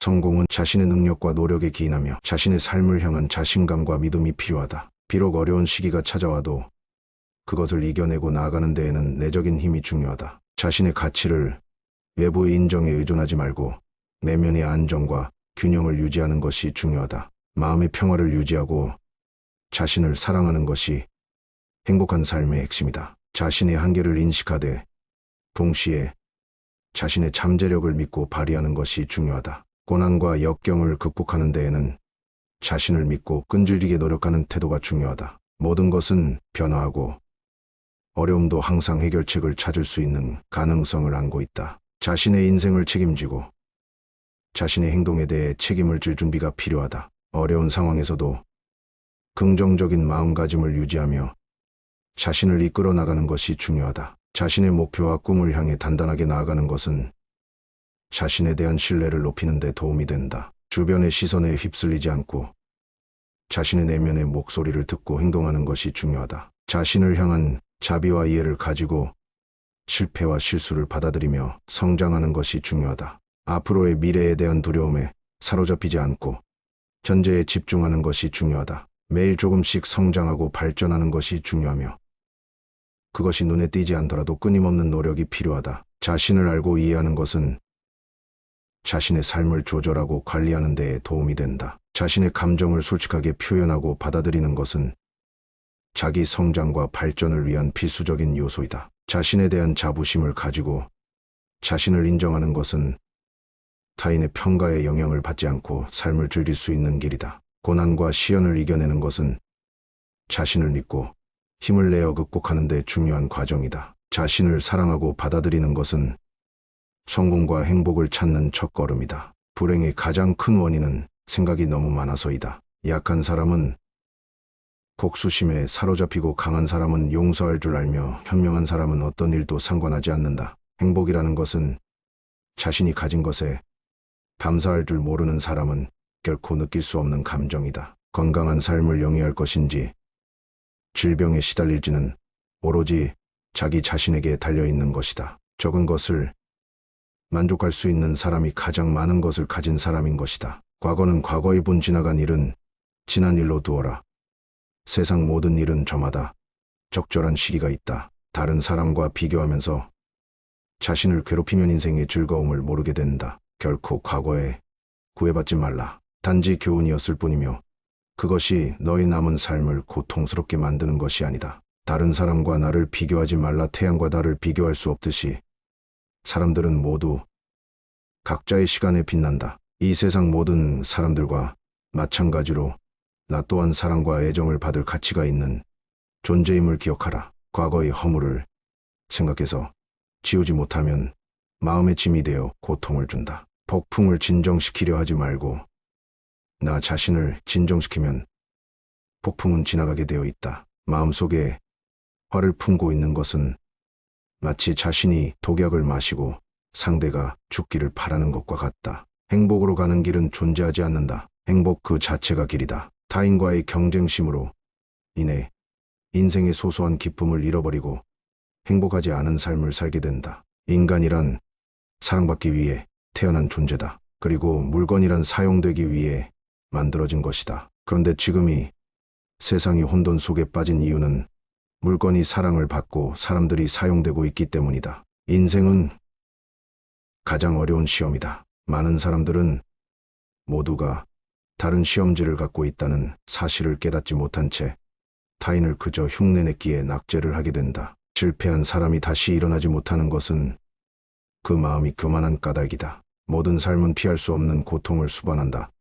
성공은 자신의 능력과 노력에 기인하며 자신의 삶을 향한 자신감과 믿음이 필요하다. 비록 어려운 시기가 찾아와도 그것을 이겨내고 나아가는 데에는 내적인 힘이 중요하다. 자신의 가치를 외부의 인정에 의존하지 말고 내면의 안정과 균형을 유지하는 것이 중요하다. 마음의 평화를 유지하고 자신을 사랑하는 것이 행복한 삶의 핵심이다. 자신의 한계를 인식하되 동시에 자신의 잠재력을 믿고 발휘하는 것이 중요하다. 고난과 역경을 극복하는 데에는 자신을 믿고 끈질기게 노력하는 태도가 중요하다. 모든 것은 변화하고 어려움도 항상 해결책을 찾을 수 있는 가능성을 안고 있다. 자신의 인생을 책임지고 자신의 행동에 대해 책임을 질 준비가 필요하다. 어려운 상황에서도 긍정적인 마음가짐을 유지하며 자신을 이끌어 나가는 것이 중요하다. 자신의 목표와 꿈을 향해 단단하게 나아가는 것은 자신에 대한 신뢰를 높이는 데 도움이 된다. 주변의 시선에 휩쓸리지 않고 자신의 내면의 목소리를 듣고 행동하는 것이 중요하다. 자신을 향한 자비와 이해를 가지고 실패와 실수를 받아들이며 성장하는 것이 중요하다. 앞으로의 미래에 대한 두려움에 사로잡히지 않고 현재에 집중하는 것이 중요하다. 매일 조금씩 성장하고 발전하는 것이 중요하며 그것이 눈에 띄지 않더라도 끊임없는 노력이 필요하다. 자신을 알고 이해하는 것은 자신의 삶을 조절하고 관리하는 데 도움이 된다. 자신의 감정을 솔직하게 표현하고 받아들이는 것은 자기 성장과 발전을 위한 필수적인 요소이다. 자신에 대한 자부심을 가지고 자신을 인정하는 것은 타인의 평가에 영향을 받지 않고 삶을 즐길 수 있는 길이다. 고난과 시련을 이겨내는 것은 자신을 믿고 힘을 내어 극복하는 데 중요한 과정이다. 자신을 사랑하고 받아들이는 것은 성공과 행복을 찾는 첫걸음이다. 불행의 가장 큰 원인은 생각이 너무 많아서이다. 약한 사람은 복수심에 사로잡히고 강한 사람은 용서할 줄 알며 현명한 사람은 어떤 일도 상관하지 않는다. 행복이라는 것은 자신이 가진 것에 감사할 줄 모르는 사람은 결코 느낄 수 없는 감정이다. 건강한 삶을 영위할 것인지 질병에 시달릴지는 오로지 자기 자신에게 달려있는 것이다. 적은 것을 만족할 수 있는 사람이 가장 많은 것을 가진 사람인 것이다. 과거는 과거의 본 지나간 일은 지난 일로 두어라. 세상 모든 일은 저마다 적절한 시기가 있다. 다른 사람과 비교하면서 자신을 괴롭히면 인생의 즐거움을 모르게 된다. 결코 과거에 구애받지 말라. 단지 교훈이었을 뿐이며 그것이 너의 남은 삶을 고통스럽게 만드는 것이 아니다. 다른 사람과 나를 비교하지 말라. 태양과 달을 비교할 수 없듯이 사람들은 모두 각자의 시간에 빛난다. 이 세상 모든 사람들과 마찬가지로 나 또한 사랑과 애정을 받을 가치가 있는 존재임을 기억하라. 과거의 허물을 생각해서 지우지 못하면 마음의 짐이 되어 고통을 준다. 폭풍을 진정시키려 하지 말고 나 자신을 진정시키면 폭풍은 지나가게 되어 있다. 마음속에 화를 품고 있는 것은 마치 자신이 독약을 마시고 상대가 죽기를 바라는 것과 같다. 행복으로 가는 길은 존재하지 않는다. 행복 그 자체가 길이다. 타인과의 경쟁심으로 인해 인생의 소소한 기쁨을 잃어버리고 행복하지 않은 삶을 살게 된다. 인간이란 사랑받기 위해 태어난 존재다. 그리고 물건이란 사용되기 위해 만들어진 것이다. 그런데 지금이 세상이 혼돈 속에 빠진 이유는 물건이 사랑을 받고 사람들이 사용되고 있기 때문이다. 인생은 가장 어려운 시험이다. 많은 사람들은 모두가 다른 시험지를 갖고 있다는 사실을 깨닫지 못한 채 타인을 그저 흉내내기에 낙제를 하게 된다. 실패한 사람이 다시 일어나지 못하는 것은 그 마음이 교만한 까닭이다. 모든 삶은 피할 수 없는 고통을 수반한다.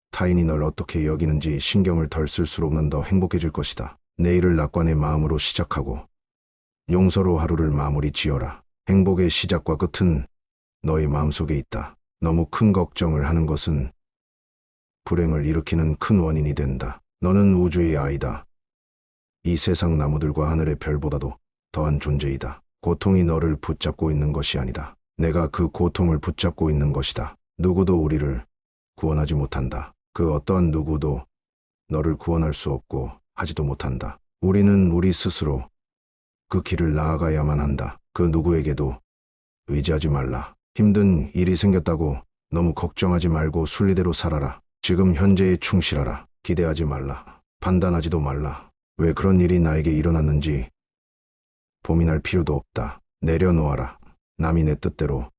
타인이 널 어떻게 여기는지 신경을 덜 쓸수록 넌 더 행복해질 것이다. 내일을 낙관의 마음으로 시작하고 용서로 하루를 마무리 지어라. 행복의 시작과 끝은 너의 마음속에 있다. 너무 큰 걱정을 하는 것은 불행을 일으키는 큰 원인이 된다. 너는 우주의 아이다. 이 세상 나무들과 하늘의 별보다도 더한 존재이다. 고통이 너를 붙잡고 있는 것이 아니다. 내가 그 고통을 붙잡고 있는 것이다. 누구도 우리를 구원하지 못한다. 그 어떠한 누구도 너를 구원할 수 없고 하지도 못한다. 우리는 우리 스스로 그 길을 나아가야만 한다. 그 누구에게도 의지하지 말라. 힘든 일이 생겼다고 너무 걱정하지 말고 순리대로 살아라. 지금 현재에 충실하라. 기대하지 말라. 판단하지도 말라. 왜 그런 일이 나에게 일어났는지 고민할 필요도 없다. 내려놓아라. 남이 내 뜻대로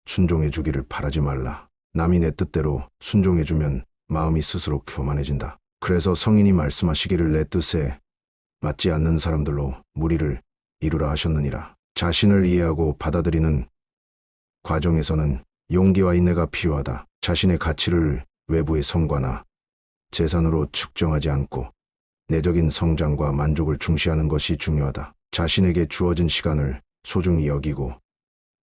순종해 주기를 바라지 말라. 남이 내 뜻대로 순종해 주면 마음이 스스로 교만해진다. 그래서 성인이 말씀하시기를 내 뜻에 맞지 않는 사람들로 무리를 이루라 하셨느니라. 자신을 이해하고 받아들이는 과정에서는 용기와 인내가 필요하다. 자신의 가치를 외부의 성과나 재산으로 측정하지 않고 내적인 성장과 만족을 중시하는 것이 중요하다. 자신에게 주어진 시간을 소중히 여기고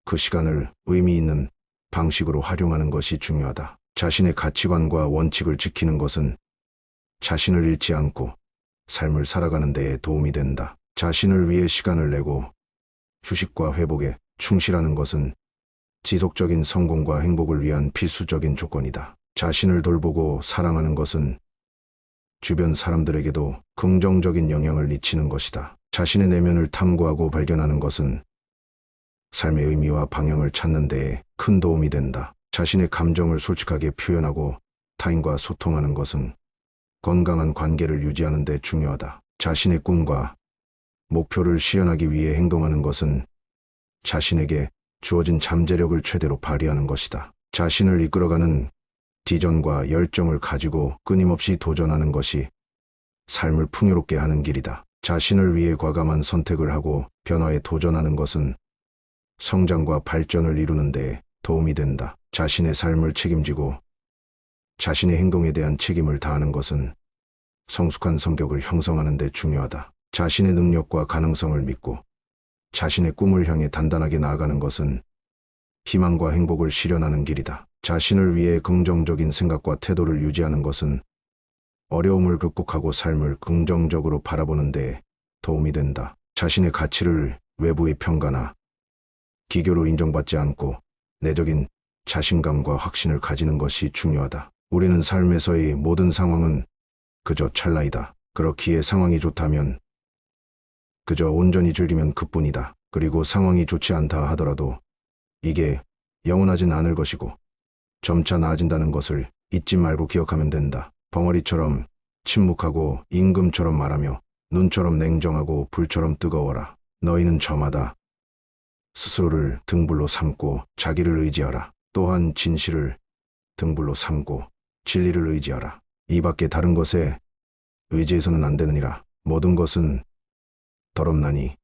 그 시간을 의미 있는 방식으로 활용하는 것이 중요하다. 자신의 가치관과 원칙을 지키는 것은 자신을 잃지 않고 삶을 살아가는 데에 도움이 된다. 자신을 위해 시간을 내고 휴식과 회복에 충실하는 것은 지속적인 성공과 행복을 위한 필수적인 조건이다. 자신을 돌보고 사랑하는 것은 주변 사람들에게도 긍정적인 영향을 미치는 것이다. 자신의 내면을 탐구하고 발견하는 것은 삶의 의미와 방향을 찾는 데에 큰 도움이 된다. 자신의 감정을 솔직하게 표현하고 타인과 소통하는 것은 건강한 관계를 유지하는 데 중요하다. 자신의 꿈과 목표를 실현하기 위해 행동하는 것은 자신에게 주어진 잠재력을 최대로 발휘하는 것이다. 자신을 이끌어가는 비전과 열정을 가지고 끊임없이 도전하는 것이 삶을 풍요롭게 하는 길이다. 자신을 위해 과감한 선택을 하고 변화에 도전하는 것은 성장과 발전을 이루는 데 도움이 된다. 자신의 삶을 책임지고 자신의 행동에 대한 책임을 다하는 것은 성숙한 성격을 형성하는 데 중요하다. 자신의 능력과 가능성을 믿고 자신의 꿈을 향해 단단하게 나아가는 것은 희망과 행복을 실현하는 길이다. 자신을 위해 긍정적인 생각과 태도를 유지하는 것은 어려움을 극복하고 삶을 긍정적으로 바라보는 데 도움이 된다. 자신의 가치를 외부의 평가나 기교로 인정받지 않고 내적인 자신감과 확신을 가지는 것이 중요하다. 우리는 삶에서의 모든 상황은 그저 찰나이다. 그렇기에 상황이 좋다면 그저 온전히 즐기면 그뿐이다. 그리고 상황이 좋지 않다 하더라도 이게 영원하진 않을 것이고 점차 나아진다는 것을 잊지 말고 기억하면 된다. 벙어리처럼 침묵하고 임금처럼 말하며 눈처럼 냉정하고 불처럼 뜨거워라. 너희는 저마다 스스로를 등불로 삼고 자기를 의지하라. 또한 진실을 등불로 삼고 진리를 의지하라. 이 밖에 다른 것에 의지해서는 안 되느니라. 모든 것은 더럽나니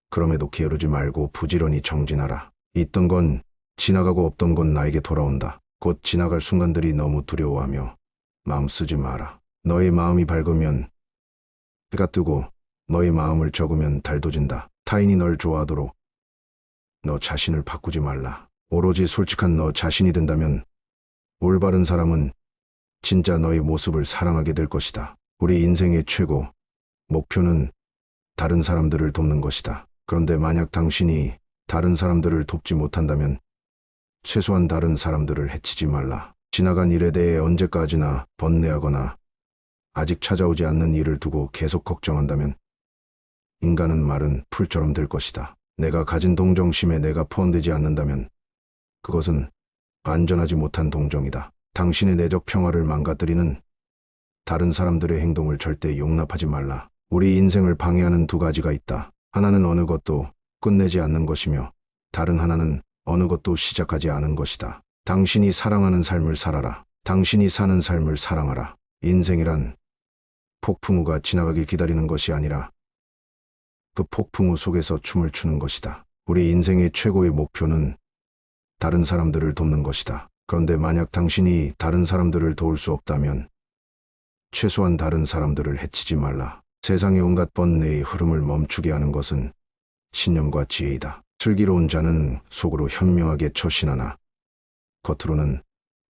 그럼에도 게으르지 말고 부지런히 정진하라. 있던 건 지나가고 없던 건 나에게 돌아온다. 곧 지나갈 순간들이 너무 두려워하며 마음 쓰지 마라. 너의 마음이 밝으면 해가 뜨고 너의 마음을 적으면 달도 진다. 타인이 널 좋아하도록 너 자신을 바꾸지 말라. 오로지 솔직한 너 자신이 된다면 올바른 사람은 진짜 너의 모습을 사랑하게 될 것이다. 우리 인생의 최고 목표는 다른 사람들을 돕는 것이다. 그런데 만약 당신이 다른 사람들을 돕지 못한다면 최소한 다른 사람들을 해치지 말라. 지나간 일에 대해 언제까지나 번뇌하거나 아직 찾아오지 않는 일을 두고 계속 걱정한다면 인간은 마른 풀처럼 될 것이다. 내가 가진 동정심에 내가 포함되지 않는다면 그것은 안전하지 못한 동정이다. 당신의 내적 평화를 망가뜨리는 다른 사람들의 행동을 절대 용납하지 말라. 우리 인생을 방해하는 두 가지가 있다. 하나는 어느 것도 끝내지 않는 것이며 다른 하나는 어느 것도 시작하지 않은 것이다. 당신이 사랑하는 삶을 살아라. 당신이 사는 삶을 사랑하라. 인생이란 폭풍우가 지나가길 기다리는 것이 아니라 그 폭풍우 속에서 춤을 추는 것이다. 우리 인생의 최고의 목표는 다른 사람들을 돕는 것이다. 그런데 만약 당신이 다른 사람들을 도울 수 없다면 최소한 다른 사람들을 해치지 말라. 세상의 온갖 번뇌의 흐름을 멈추게 하는 것은 신념과 지혜이다. 슬기로운 자는 속으로 현명하게 처신하나 겉으로는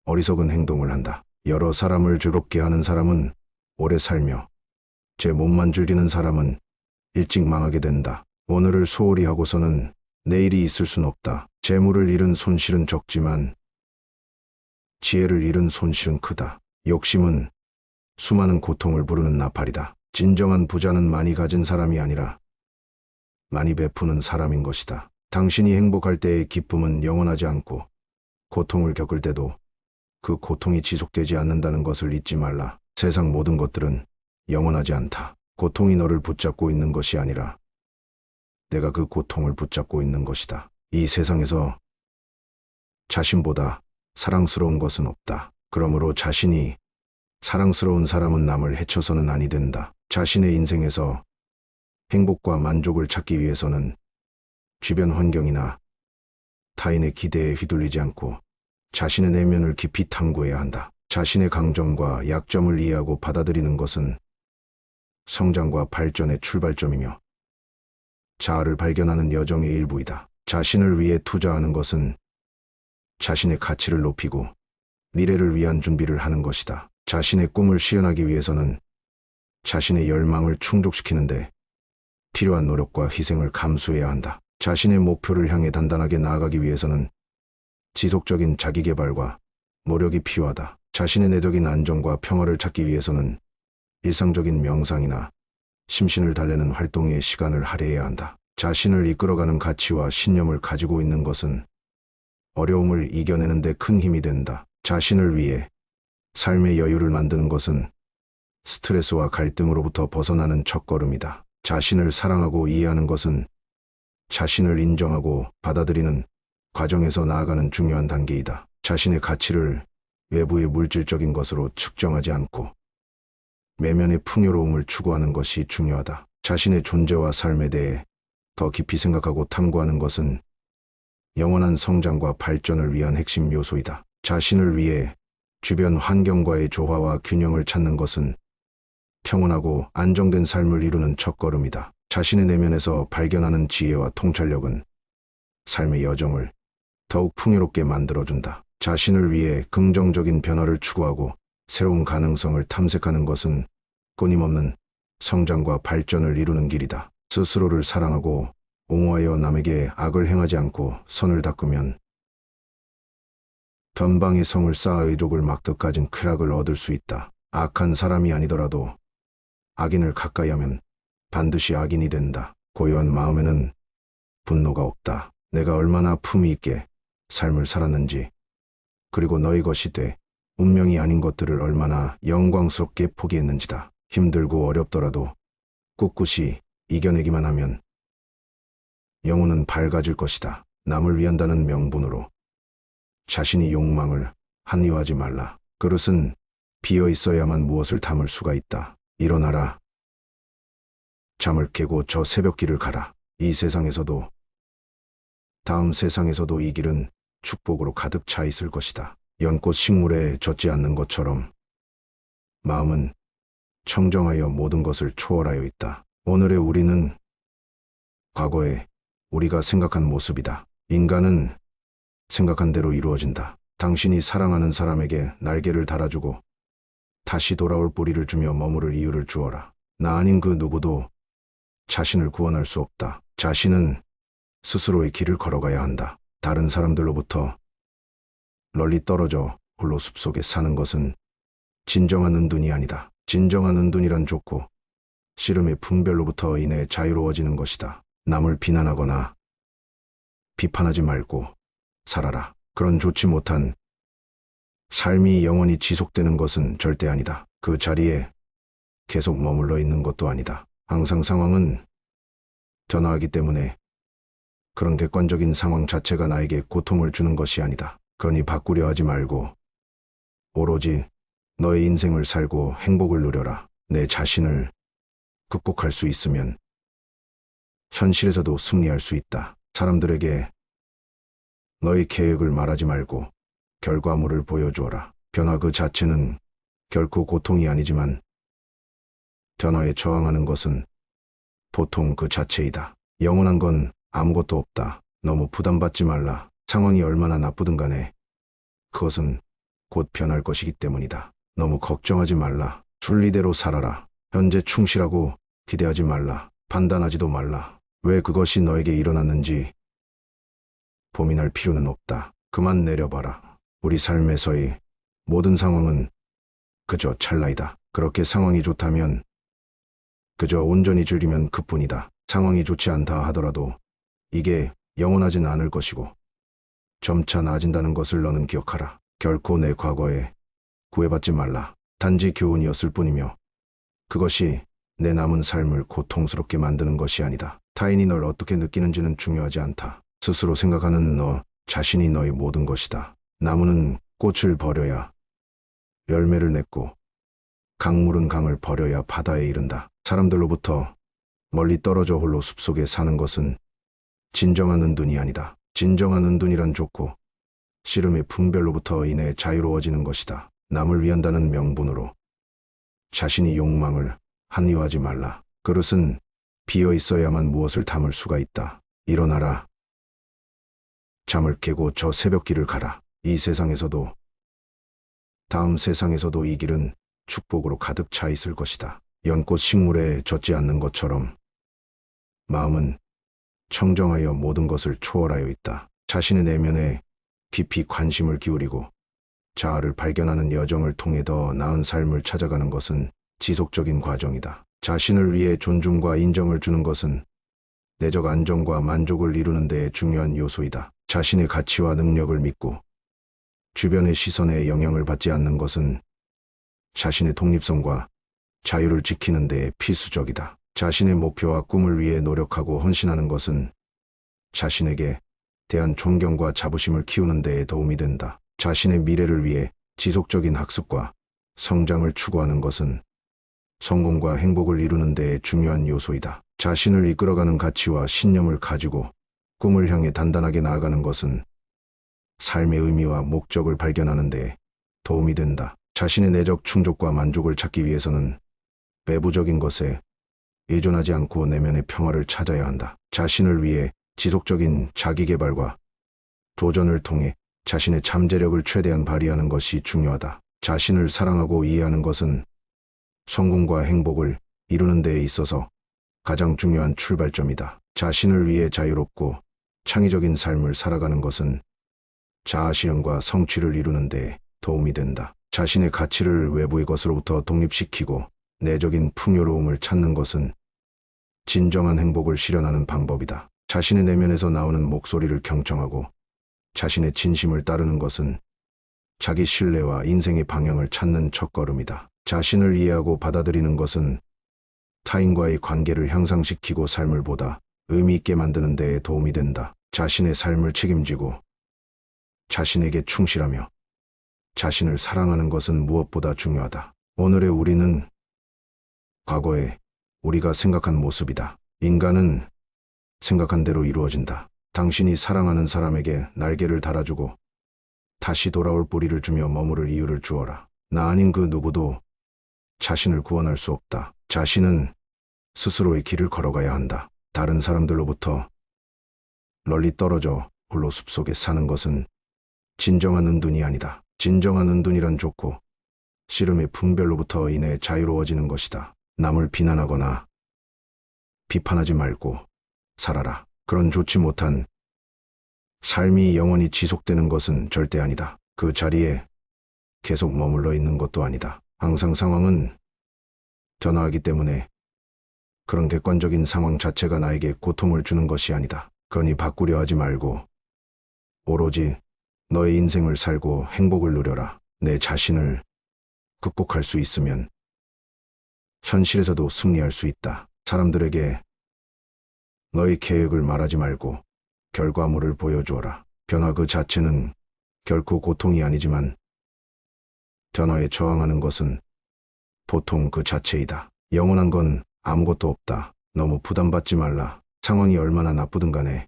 어리석은 행동을 한다. 여러 사람을 즐겁게 하는 사람은 오래 살며 제 몸만 즐기는 사람은 일찍 망하게 된다. 오늘을 소홀히 하고서는 내일이 있을 순 없다. 재물을 잃은 손실은 적지만 지혜를 잃은 손실은 크다. 욕심은 수많은 고통을 부르는 나팔이다. 진정한 부자는 많이 가진 사람이 아니라 많이 베푸는 사람인 것이다. 당신이 행복할 때의 기쁨은 영원하지 않고 고통을 겪을 때도 그 고통이 지속되지 않는다는 것을 잊지 말라. 세상 모든 것들은 영원하지 않다. 고통이 너를 붙잡고 있는 것이 아니라 내가 그 고통을 붙잡고 있는 것이다. 이 세상에서 자신보다 사랑스러운 것은 없다. 그러므로 자신이 사랑스러운 사람은 남을 해쳐서는 아니 된다. 자신의 인생에서 행복과 만족을 찾기 위해서는 주변 환경이나 타인의 기대에 휘둘리지 않고 자신의 내면을 깊이 탐구해야 한다. 자신의 강점과 약점을 이해하고 받아들이는 것은 성장과 발전의 출발점이며 자아를 발견하는 여정의 일부이다. 자신을 위해 투자하는 것은 자신의 가치를 높이고 미래를 위한 준비를 하는 것이다. 자신의 꿈을 실현하기 위해서는 자신의 열망을 충족시키는데 필요한 노력과 희생을 감수해야 한다. 자신의 목표를 향해 단단하게 나아가기 위해서는 지속적인 자기개발과 노력이 필요하다. 자신의 내적인 안정과 평화를 찾기 위해서는 일상적인 명상이나 심신을 달래는 활동에 시간을 할애해야 한다. 자신을 이끌어가는 가치와 신념을 가지고 있는 것은 어려움을 이겨내는 데 큰 힘이 된다. 자신을 위해 삶의 여유를 만드는 것은 스트레스와 갈등으로부터 벗어나는 첫걸음이다. 자신을 사랑하고 이해하는 것은 자신을 인정하고 받아들이는 과정에서 나아가는 중요한 단계이다. 자신의 가치를 외부의 물질적인 것으로 측정하지 않고 내면의 풍요로움을 추구하는 것이 중요하다. 자신의 존재와 삶에 대해 더 깊이 생각하고 탐구하는 것은 영원한 성장과 발전을 위한 핵심 요소이다. 자신을 위해 주변 환경과의 조화와 균형을 찾는 것은 평온하고 안정된 삶을 이루는 첫걸음이다. 자신의 내면에서 발견하는 지혜와 통찰력은 삶의 여정을 더욱 풍요롭게 만들어준다. 자신을 위해 긍정적인 변화를 추구하고 새로운 가능성을 탐색하는 것은 끊임없는 성장과 발전을 이루는 길이다. 스스로를 사랑하고 옹호하여 남에게 악을 행하지 않고 선을 닦으면 전방의 성을 쌓아 의족을 막듯 가진 쾌락을 얻을 수 있다. 악한 사람이 아니더라도 악인을 가까이 하면 반드시 악인이 된다. 고요한 마음에는 분노가 없다. 내가 얼마나 품위 있게 삶을 살았는지, 그리고 너희 것이 돼 운명이 아닌 것들을 얼마나 영광스럽게 포기했는지다. 힘들고 어렵더라도 꿋꿋이 이겨내기만 하면 영혼은 밝아질 것이다. 남을 위한다는 명분으로 자신이 욕망을 합리화하지 말라. 그릇은 비어 있어야만 무엇을 담을 수가 있다. 일어나라. 잠을 깨고 저 새벽길을 가라. 이 세상에서도 다음 세상에서도 이 길은 축복으로 가득 차 있을 것이다. 연꽃 식물에 젖지 않는 것처럼 마음은 청정하여 모든 것을 초월하여 있다. 오늘의 우리는 과거에 우리가 생각한 모습이다. 인간은 생각한 대로 이루어진다. 당신이 사랑하는 사람에게 날개를 달아주고 다시 돌아올 뿌리를 주며 머무를 이유를 주어라. 나 아닌 그 누구도 자신을 구원할 수 없다. 자신은 스스로의 길을 걸어가야 한다. 다른 사람들로부터 멀리 떨어져 홀로 숲속에 사는 것은 진정한 은둔이 아니다. 진정한 은둔이란 좋고 씨름의 분별로부터 인해 자유로워지는 것이다. 남을 비난하거나 비판하지 말고 살아라. 그런 좋지 못한 삶이 영원히 지속되는 것은 절대 아니다. 그 자리에 계속 머물러 있는 것도 아니다. 항상 상황은 변화하기 때문에 그런 객관적인 상황 자체가 나에게 고통을 주는 것이 아니다. 그러니 바꾸려 하지 말고 오로지 너의 인생을 살고 행복을 누려라. 내 자신을 극복할 수 있으면 현실에서도 승리할 수 있다. 사람들에게 너의 계획을 말하지 말고 결과물을 보여주어라. 변화 그 자체는 결코 고통이 아니지만 변화에 저항하는 것은 보통 그 자체이다. 영원한 건 아무것도 없다. 너무 부담받지 말라. 상황이 얼마나 나쁘든 간에 그것은 곧 변할 것이기 때문이다. 너무 걱정하지 말라. 순리대로 살아라. 현재 충실하고 기대하지 말라. 판단하지도 말라. 왜 그것이 너에게 일어났는지 고민할 필요는 없다. 그만 내려봐라. 우리 삶에서의 모든 상황은 그저 찰나이다. 그렇게 상황이 좋다면 그저 온전히 즐기면 그뿐이다. 상황이 좋지 않다 하더라도 이게 영원하진 않을 것이고 점차 나아진다는 것을 너는 기억하라. 결코 내 과거에 구애받지 말라. 단지 교훈이었을 뿐이며 그것이 내 남은 삶을 고통스럽게 만드는 것이 아니다. 타인이 널 어떻게 느끼는지는 중요하지 않다. 스스로 생각하는 너 자신이 너의 모든 것이다. 나무는 꽃을 버려야 열매를 맺고 강물은 강을 버려야 바다에 이른다. 사람들로부터 멀리 떨어져 홀로 숲속에 사는 것은 진정한 은둔이 아니다. 진정한 은둔이란 좁고 씨름의 분별로부터 인해 자유로워지는 것이다. 남을 위한다는 명분으로 자신이 욕망을 합리화하지 말라. 그릇은 비어 있어야만 무엇을 담을 수가 있다. 일어나라. 잠을 깨고 저 새벽길을 가라. 이 세상에서도 다음 세상에서도 이 길은 축복으로 가득 차 있을 것이다. 연꽃 식물에 젖지 않는 것처럼 마음은 청정하여 모든 것을 초월하여 있다. 자신의 내면에 깊이 관심을 기울이고 자아를 발견하는 여정을 통해 더 나은 삶을 찾아가는 것은 지속적인 과정이다. 자신을 위해 존중과 인정을 주는 것은 내적 안정과 만족을 이루는 데 중요한 요소이다. 자신의 가치와 능력을 믿고 주변의 시선에 영향을 받지 않는 것은 자신의 독립성과 자유를 지키는 데 필수적이다. 자신의 목표와 꿈을 위해 노력하고 헌신하는 것은 자신에게 대한 존경과 자부심을 키우는 데에 도움이 된다. 자신의 미래를 위해 지속적인 학습과 성장을 추구하는 것은 성공과 행복을 이루는 데에 중요한 요소이다. 자신을 이끌어가는 가치와 신념을 가지고 꿈을 향해 단단하게 나아가는 것은 삶의 의미와 목적을 발견하는 데 도움이 된다. 자신의 내적 충족과 만족을 찾기 위해서는 외부적인 것에 의존하지 않고 내면의 평화를 찾아야 한다. 자신을 위해 지속적인 자기개발과 도전을 통해 자신의 잠재력을 최대한 발휘하는 것이 중요하다. 자신을 사랑하고 이해하는 것은 성공과 행복을 이루는 데에 있어서 가장 중요한 출발점이다. 자신을 위해 자유롭고 창의적인 삶을 살아가는 것은 자아실현과 성취를 이루는 데 도움이 된다. 자신의 가치를 외부의 것으로부터 독립시키고 내적인 풍요로움을 찾는 것은 진정한 행복을 실현하는 방법이다. 자신의 내면에서 나오는 목소리를 경청하고 자신의 진심을 따르는 것은 자기 신뢰와 인생의 방향을 찾는 첫걸음이다. 자신을 이해하고 받아들이는 것은 타인과의 관계를 향상시키고 삶을 보다 의미 있게 만드는 데에 도움이 된다. 자신의 삶을 책임지고 자신에게 충실하며 자신을 사랑하는 것은 무엇보다 중요하다. 오늘의 우리는 과거에 우리가 생각한 모습이다. 인간은 생각한 대로 이루어진다. 당신이 사랑하는 사람에게 날개를 달아주고 다시 돌아올 뿌리를 주며 머무를 이유를 주어라. 나 아닌 그 누구도 자신을 구원할 수 없다. 자신은 스스로의 길을 걸어가야 한다. 다른 사람들로부터 멀리 떨어져 홀로 숲속에 사는 것은 진정한 은둔이 아니다. 진정한 은둔이란 좁고 씨름의 분별로부터 인해 자유로워지는 것이다. 남을 비난하거나 비판하지 말고 살아라. 그런 좋지 못한 삶이 영원히 지속되는 것은 절대 아니다. 그 자리에 계속 머물러 있는 것도 아니다. 항상 상황은 변화하기 때문에 그런 객관적인 상황 자체가 나에게 고통을 주는 것이 아니다. 그러니 바꾸려 하지 말고 오로지 너의 인생을 살고 행복을 누려라. 내 자신을 극복할 수 있으면 현실에서도 승리할 수 있다. 사람들에게 너의 계획을 말하지 말고 결과물을 보여주어라. 변화 그 자체는 결코 고통이 아니지만 변화에 저항하는 것은 보통 그 자체이다. 영원한 건 아무것도 없다. 너무 부담받지 말라. 상황이 얼마나 나쁘든 간에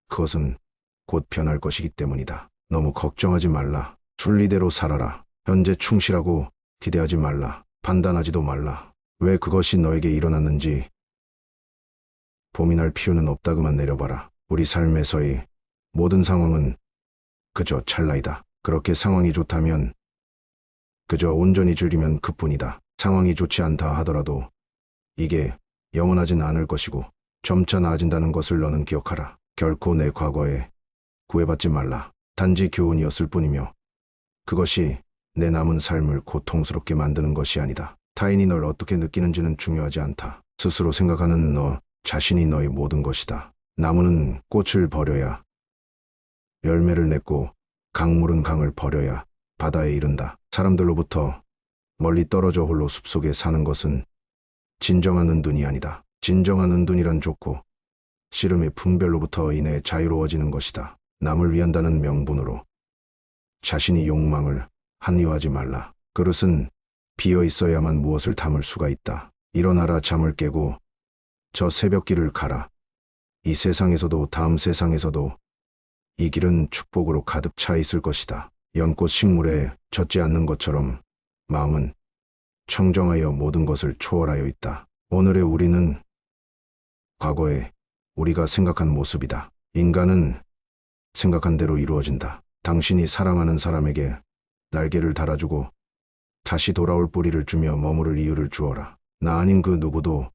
그것은 곧 변할 것이기 때문이다. 너무 걱정하지 말라. 순리대로 살아라. 현재 충실하고 기대하지 말라. 판단하지도 말라. 왜 그것이 너에게 일어났는지 고민할 필요는 없다. 그만 내려봐라. 우리 삶에서의 모든 상황은 그저 찰나이다. 그렇게 상황이 좋다면 그저 온전히 즐기면 그뿐이다. 상황이 좋지 않다 하더라도 이게 영원하진 않을 것이고 점차 나아진다는 것을 너는 기억하라. 결코 내 과거에 구애받지 말라. 단지 교훈이었을 뿐이며 그것이 내 남은 삶을 고통스럽게 만드는 것이 아니다. 타인이 널 어떻게 느끼는지는 중요하지 않다. 스스로 생각하는 너 자신이 너의 모든 것이다. 나무는 꽃을 버려야 열매를 맺고 강물은 강을 버려야 바다에 이른다. 사람들로부터 멀리 떨어져 홀로 숲속에 사는 것은 진정한 은둔이 아니다. 진정한 은둔이란 좋고 싫음의 분별로부터 인해 자유로워지는 것이다. 남을 위한다는 명분으로 자신이 욕망을 합리화하지 말라. 그릇은 비어 있어야만 무엇을 담을 수가 있다. 일어나라, 잠을 깨고 저 새벽길을 가라. 이 세상에서도 다음 세상에서도 이 길은 축복으로 가득 차 있을 것이다. 연꽃 식물에 젖지 않는 것처럼 마음은 청정하여 모든 것을 초월하여 있다. 오늘의 우리는 과거에 우리가 생각한 모습이다. 인간은 생각한 대로 이루어진다. 당신이 사랑하는 사람에게 날개를 달아주고 다시 돌아올 뿌리를 주며 머무를 이유를 주어라. 나 아닌 그 누구도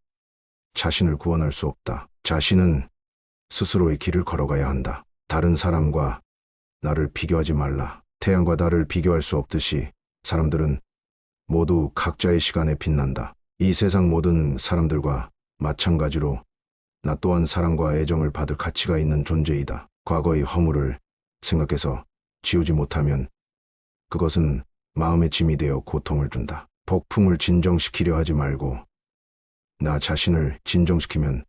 자신을 구원할 수 없다. 자신은 스스로의 길을 걸어가야 한다. 다른 사람과 나를 비교하지 말라. 태양과 달을 비교할 수 없듯이 사람들은 모두 각자의 시간에 빛난다. 이 세상 모든 사람들과 마찬가지로 나 또한 사랑과 애정을 받을 가치가 있는 존재이다. 과거의 허물을 생각해서 지우지 못하면 그것은 마음의 짐이 되어 고통을 준다. 폭풍을 진정시키려 하지 말고 나 자신을 진정시키면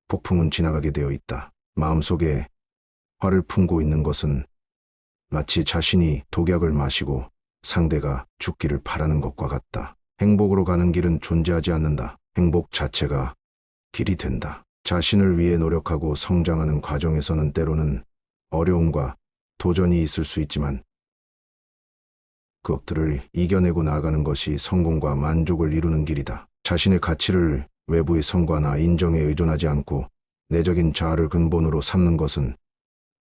폭풍은 지나가게 되어 있다. 마음속에 화를 품고 있는 것은 마치 자신이 독약을 마시고 상대가 죽기를 바라는 것과 같다. 행복으로 가는 길은 존재하지 않는다. 행복 자체가 길이 된다. 자신을 위해 노력하고 성장하는 과정에서는 때로는 어려움과 도전이 있을 수 있지만 그것들을 이겨내고 나아가는 것이 성공과 만족을 이루는 길이다. 자신의 가치를 외부의 성과나 인정에 의존하지 않고 내적인 자아를 근본으로 삼는 것은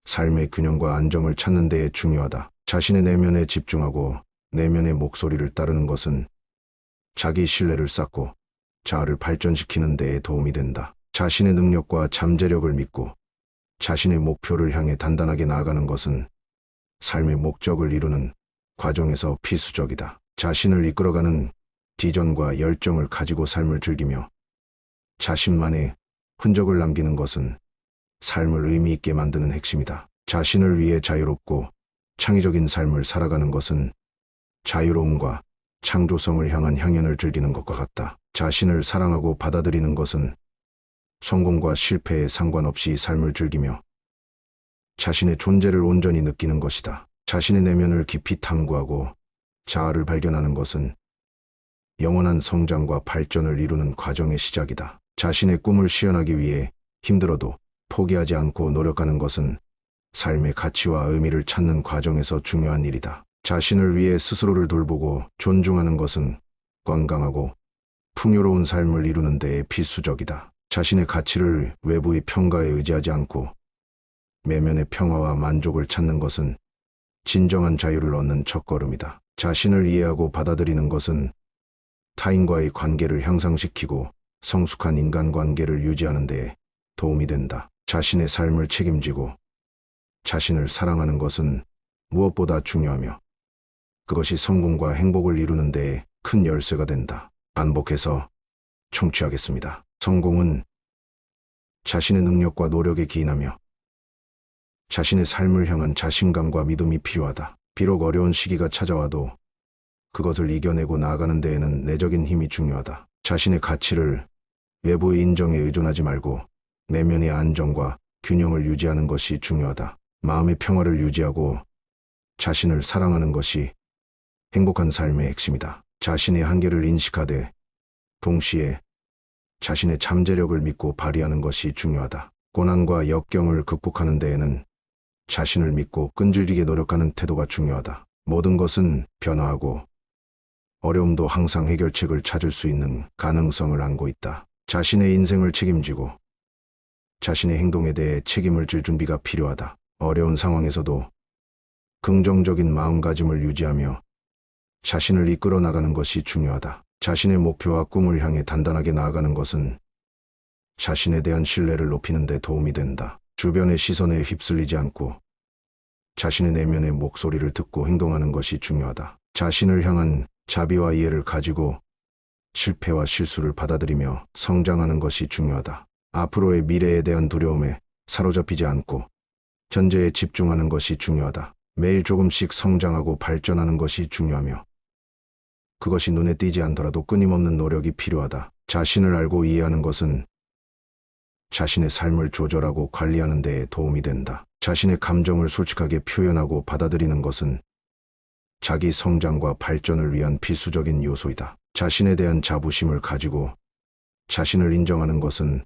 삶의 균형과 안정을 찾는 데에 중요하다. 자신의 내면에 집중하고 내면의 목소리를 따르는 것은 자기 신뢰를 쌓고 자아를 발전시키는 데에 도움이 된다. 자신의 능력과 잠재력을 믿고 자신의 목표를 향해 단단하게 나아가는 것은 삶의 목적을 이루는 과정에서 필수적이다. 자신을 이끌어가는 비전과 열정을 가지고 삶을 즐기며 자신만의 흔적을 남기는 것은 삶을 의미 있게 만드는 핵심이다. 자신을 위해 자유롭고 창의적인 삶을 살아가는 것은 자유로움과 창조성을 향한 향연을 즐기는 것과 같다. 자신을 사랑하고 받아들이는 것은 성공과 실패에 상관없이 삶을 즐기며 자신의 존재를 온전히 느끼는 것이다. 자신의 내면을 깊이 탐구하고 자아를 발견하는 것은 영원한 성장과 발전을 이루는 과정의 시작이다. 자신의 꿈을 실현하기 위해 힘들어도 포기하지 않고 노력하는 것은 삶의 가치와 의미를 찾는 과정에서 중요한 일이다. 자신을 위해 스스로를 돌보고 존중하는 것은 건강하고 풍요로운 삶을 이루는 데에 필수적이다. 자신의 가치를 외부의 평가에 의지하지 않고 내면의 평화와 만족을 찾는 것은 진정한 자유를 얻는 첫걸음이다. 자신을 이해하고 받아들이는 것은 타인과의 관계를 향상시키고 성숙한 인간관계를 유지하는 데에 도움이 된다. 자신의 삶을 책임지고 자신을 사랑하는 것은 무엇보다 중요하며 그것이 성공과 행복을 이루는 데에 큰 열쇠가 된다. 반복해서 청취하겠습니다. 성공은 자신의 능력과 노력에 기인하며 자신의 삶을 향한 자신감과 믿음이 필요하다. 비록 어려운 시기가 찾아와도 그것을 이겨내고 나아가는 데에는 내적인 힘이 중요하다. 자신의 가치를 외부의 인정에 의존하지 말고 내면의 안정과 균형을 유지하는 것이 중요하다. 마음의 평화를 유지하고 자신을 사랑하는 것이 행복한 삶의 핵심이다. 자신의 한계를 인식하되 동시에 자신의 잠재력을 믿고 발휘하는 것이 중요하다. 고난과 역경을 극복하는 데에는 자신을 믿고 끈질기게 노력하는 태도가 중요하다. 모든 것은 변화하고 어려움도 항상 해결책을 찾을 수 있는 가능성을 안고 있다. 자신의 인생을 책임지고 자신의 행동에 대해 책임을 질 준비가 필요하다. 어려운 상황에서도 긍정적인 마음가짐을 유지하며 자신을 이끌어 나가는 것이 중요하다. 자신의 목표와 꿈을 향해 단단하게 나아가는 것은 자신에 대한 신뢰를 높이는 데 도움이 된다. 주변의 시선에 휩쓸리지 않고 자신의 내면의 목소리를 듣고 행동하는 것이 중요하다. 자신을 향한 자비와 이해를 가지고 실패와 실수를 받아들이며 성장하는 것이 중요하다. 앞으로의 미래에 대한 두려움에 사로잡히지 않고 전제에 집중하는 것이 중요하다. 매일 조금씩 성장하고 발전하는 것이 중요하며 그것이 눈에 띄지 않더라도 끊임없는 노력이 필요하다. 자신을 알고 이해하는 것은 자신의 삶을 조절하고 관리하는 데에 도움이 된다. 자신의 감정을 솔직하게 표현하고 받아들이는 것은 자기 성장과 발전을 위한 필수적인 요소이다. 자신에 대한 자부심을 가지고 자신을 인정하는 것은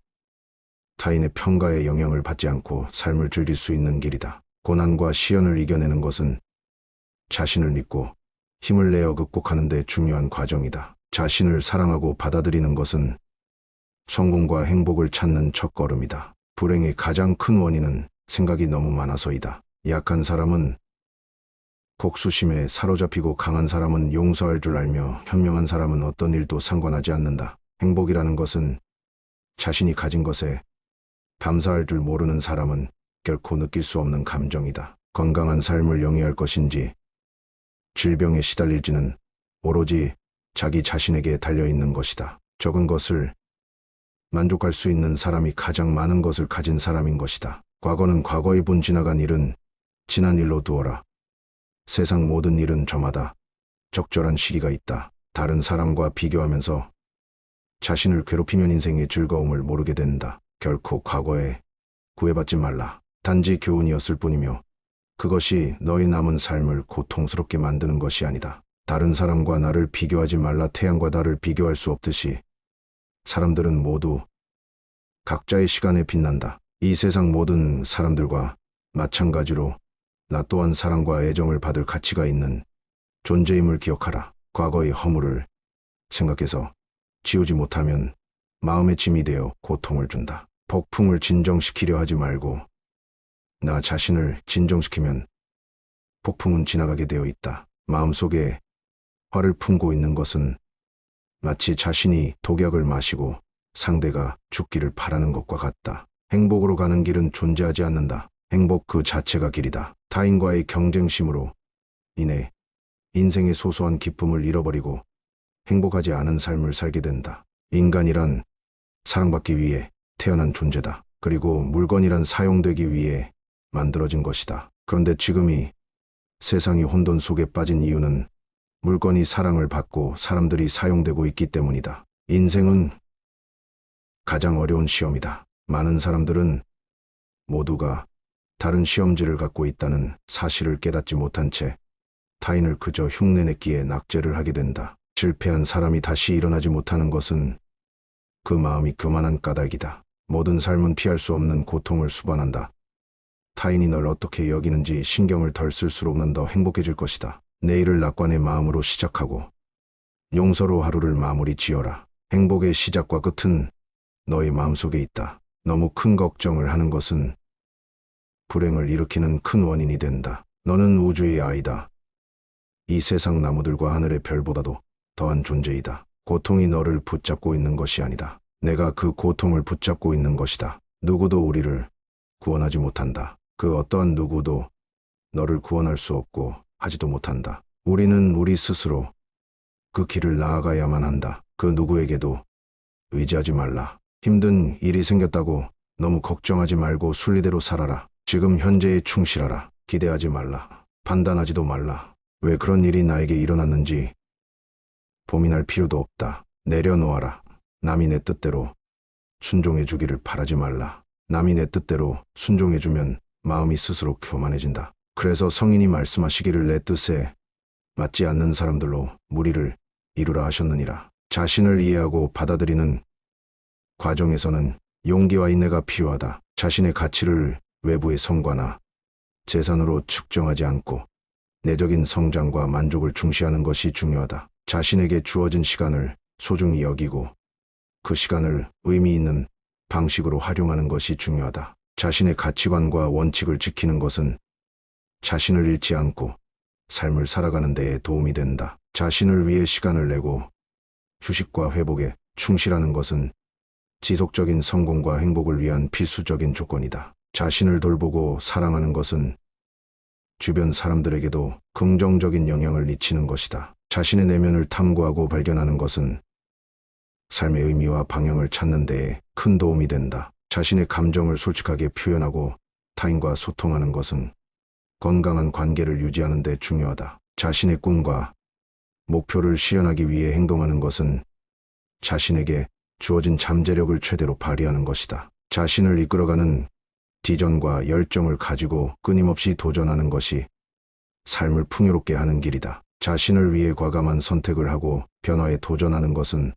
타인의 평가에 영향을 받지 않고 삶을 즐길 수 있는 길이다. 고난과 시련을 이겨내는 것은 자신을 믿고 힘을 내어 극복하는 데 중요한 과정이다. 자신을 사랑하고 받아들이는 것은 성공과 행복을 찾는 첫걸음이다. 불행의 가장 큰 원인은 생각이 너무 많아서이다. 약한 사람은 복수심에 사로잡히고 강한 사람은 용서할 줄 알며 현명한 사람은 어떤 일도 상관하지 않는다. 행복이라는 것은 자신이 가진 것에 감사할 줄 모르는 사람은 결코 느낄 수 없는 감정이다. 건강한 삶을 영위할 것인지 질병에 시달릴지는 오로지 자기 자신에게 달려있는 것이다. 적은 것을 만족할 수 있는 사람이 가장 많은 것을 가진 사람인 것이다. 과거는 과거의 분, 지나간 일은 지난 일로 두어라. 세상 모든 일은 저마다 적절한 시기가 있다. 다른 사람과 비교하면서 자신을 괴롭히면 인생의 즐거움을 모르게 된다. 결코 과거에 구애받지 말라. 단지 교훈이었을 뿐이며 그것이 너의 남은 삶을 고통스럽게 만드는 것이 아니다. 다른 사람과 나를 비교하지 말라. 태양과 달을 비교할 수 없듯이 사람들은 모두 각자의 시간에 빛난다. 이 세상 모든 사람들과 마찬가지로 나 또한 사랑과 애정을 받을 가치가 있는 존재임을 기억하라. 과거의 허물을 생각해서 지우지 못하면 마음의 짐이 되어 고통을 준다. 폭풍을 진정시키려 하지 말고 나 자신을 진정시키면 폭풍은 지나가게 되어 있다. 마음속에 화를 품고 있는 것은 마치 자신이 독약을 마시고 상대가 죽기를 바라는 것과 같다. 행복으로 가는 길은 존재하지 않는다. 행복 그 자체가 길이다. 타인과의 경쟁심으로 인해 인생의 소소한 기쁨을 잃어버리고 행복하지 않은 삶을 살게 된다. 인간이란 사랑받기 위해 태어난 존재다. 그리고 물건이란 사용되기 위해 만들어진 것이다. 그런데 지금 이 세상이 혼돈 속에 빠진 이유는 물건이 사랑을 받고 사람들이 사용되고 있기 때문이다. 인생은 가장 어려운 시험이다. 많은 사람들은 모두가 다른 시험지를 갖고 있다는 사실을 깨닫지 못한 채 타인을 그저 흉내냈기에 낙제를 하게 된다. 실패한 사람이 다시 일어나지 못하는 것은 그 마음이 교만한 까닭이다. 모든 삶은 피할 수 없는 고통을 수반한다. 타인이 널 어떻게 여기는지 신경을 덜 쓸수록 넌 더 행복해질 것이다. 내일을 낙관의 마음으로 시작하고 용서로 하루를 마무리 지어라. 행복의 시작과 끝은 너의 마음속에 있다. 너무 큰 걱정을 하는 것은 불행을 일으키는 큰 원인이 된다. 너는 우주의 아이다. 이 세상 나무들과 하늘의 별보다도 더한 존재이다. 고통이 너를 붙잡고 있는 것이 아니다. 내가 그 고통을 붙잡고 있는 것이다. 누구도 우리를 구원하지 못한다. 그 어떠한 누구도 너를 구원할 수 없고 하지도 못한다. 우리는 우리 스스로 그 길을 나아가야만 한다. 그 누구에게도 의지하지 말라. 힘든 일이 생겼다고 너무 걱정하지 말고 순리대로 살아라. 지금 현재에 충실하라. 기대하지 말라. 판단하지도 말라. 왜 그런 일이 나에게 일어났는지 고민할 필요도 없다. 내려놓아라. 남이 내 뜻대로 순종해 주기를 바라지 말라. 남이 내 뜻대로 순종해주면 마음이 스스로 교만해진다. 그래서 성인이 말씀하시기를 내 뜻에 맞지 않는 사람들로 무리를 이루라 하셨느니라. 자신을 이해하고 받아들이는 과정에서는 용기와 인내가 필요하다. 자신의 가치를 외부의 성과나 재산으로 측정하지 않고 내적인 성장과 만족을 중시하는 것이 중요하다. 자신에게 주어진 시간을 소중히 여기고 그 시간을 의미 있는 방식으로 활용하는 것이 중요하다. 자신의 가치관과 원칙을 지키는 것은 자신을 잃지 않고 삶을 살아가는 데에 도움이 된다. 자신을 위해 시간을 내고 휴식과 회복에 충실하는 것은 지속적인 성공과 행복을 위한 필수적인 조건이다. 자신을 돌보고 사랑하는 것은 주변 사람들에게도 긍정적인 영향을 미치는 것이다. 자신의 내면을 탐구하고 발견하는 것은 삶의 의미와 방향을 찾는 데에 큰 도움이 된다. 자신의 감정을 솔직하게 표현하고 타인과 소통하는 것은 건강한 관계를 유지하는 데 중요하다. 자신의 꿈과 목표를 실현하기 위해 행동하는 것은 자신에게 주어진 잠재력을 최대로 발휘하는 것이다. 자신을 이끌어가는 비전과 열정을 가지고 끊임없이 도전하는 것이 삶을 풍요롭게 하는 길이다. 자신을 위해 과감한 선택을 하고 변화에 도전하는 것은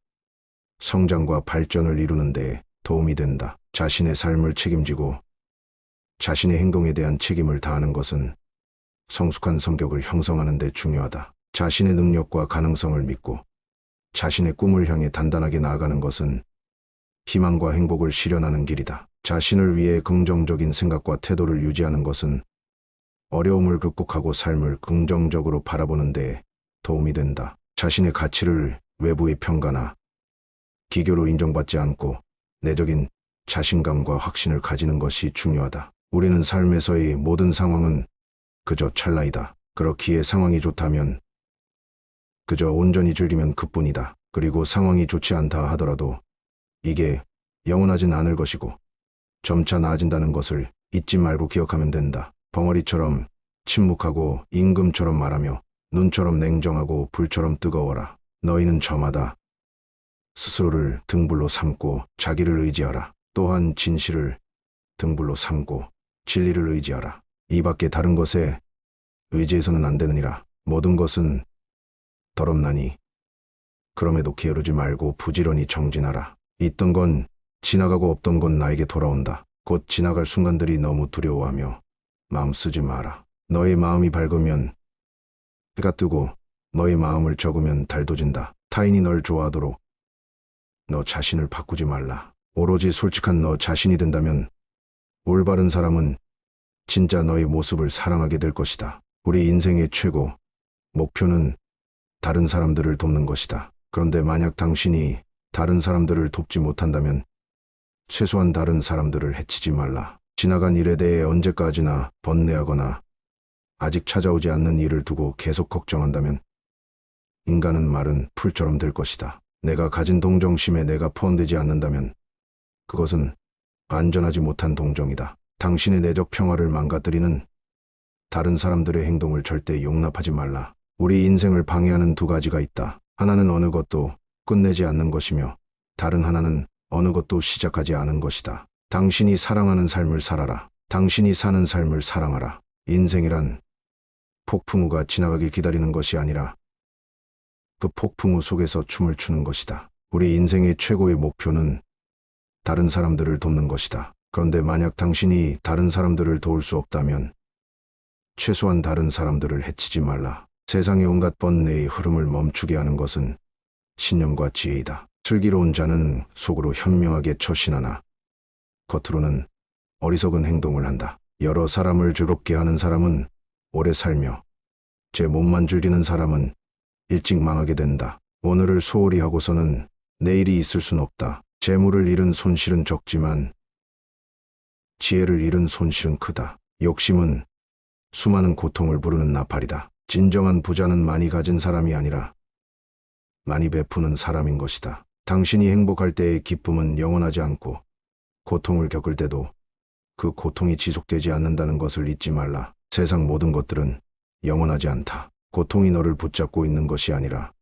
성장과 발전을 이루는 데 도움이 된다. 자신의 삶을 책임지고 자신의 행동에 대한 책임을 다하는 것은 성숙한 성격을 형성하는 데 중요하다. 자신의 능력과 가능성을 믿고 자신의 꿈을 향해 단단하게 나아가는 것은 희망과 행복을 실현하는 길이다. 자신을 위해 긍정적인 생각과 태도를 유지하는 것은 어려움을 극복하고 삶을 긍정적으로 바라보는 데 도움이 된다. 자신의 가치를 외부의 평가나 기교로 인정받지 않고 내적인 자신감과 확신을 가지는 것이 중요하다. 우리는 삶에서의 모든 상황은 그저 찰나이다. 그렇기에 상황이 좋다면 그저 온전히 즐기면 그뿐이다. 그리고 상황이 좋지 않다 하더라도 이게 영원하진 않을 것이고 점차 나아진다는 것을 잊지 말고 기억하면 된다. 벙어리처럼 침묵하고 임금처럼 말하며 눈처럼 냉정하고 불처럼 뜨거워라. 너희는 저마다 스스로를 등불로 삼고 자기를 의지하라. 또한 진실을 등불로 삼고 진리를 의지하라. 이 밖에 다른 것에 의지해서는 안 되느니라. 모든 것은 더럽나니 그럼에도 게으르지 말고 부지런히 정진하라. 있던 건 지나가고 없던 건 나에게 돌아온다. 곧 지나갈 순간들이 너무 두려워하며 마음 쓰지 마라. 너의 마음이 밝으면 해가 뜨고 너의 마음을 적으면 달도 진다. 타인이 널 좋아하도록 너 자신을 바꾸지 말라. 오로지 솔직한 너 자신이 된다면 올바른 사람은 진짜 너의 모습을 사랑하게 될 것이다. 우리 인생의 최고 목표는 다른 사람들을 돕는 것이다. 그런데 만약 당신이 다른 사람들을 돕지 못한다면 최소한 다른 사람들을 해치지 말라. 지나간 일에 대해 언제까지나 번뇌하거나 아직 찾아오지 않는 일을 두고 계속 걱정한다면 인간은 마른 풀처럼 될 것이다. 내가 가진 동정심에 내가 포함되지 않는다면 그것은 안전하지 못한 동정이다. 당신의 내적 평화를 망가뜨리는 다른 사람들의 행동을 절대 용납하지 말라. 우리 인생을 방해하는 두 가지가 있다. 하나는 어느 것도 끝내지 않는 것이며 다른 하나는 어느 것도 시작하지 않은 것이다. 당신이 사랑하는 삶을 살아라. 당신이 사는 삶을 사랑하라. 인생이란 폭풍우가 지나가길 기다리는 것이 아니라 그 폭풍우 속에서 춤을 추는 것이다. 우리 인생의 최고의 목표는 다른 사람들을 돕는 것이다. 그런데 만약 당신이 다른 사람들을 도울 수 없다면 최소한 다른 사람들을 해치지 말라. 세상의 온갖 번뇌의 흐름을 멈추게 하는 것은 신념과 지혜이다. 슬기로운 자는 속으로 현명하게 처신하나 겉으로는 어리석은 행동을 한다. 여러 사람을 즐겁게 하는 사람은 오래 살며 제 몸만 즐기는 사람은 일찍 망하게 된다. 오늘을 소홀히 하고서는 내일이 있을 순 없다. 재물을 잃은 손실은 적지만 지혜를 잃은 손실은 크다. 욕심은 수많은 고통을 부르는 나팔이다. 진정한 부자는 많이 가진 사람이 아니라 많이 베푸는 사람인 것이다. 당신이 행복할 때의 기쁨은 영원하지 않고 고통을 겪을 때도 그 고통이 지속되지 않는다는 것을 잊지 말라. 세상 모든 것들은 영원하지 않다. 고통이 너를 붙잡고 있는 것이 아니라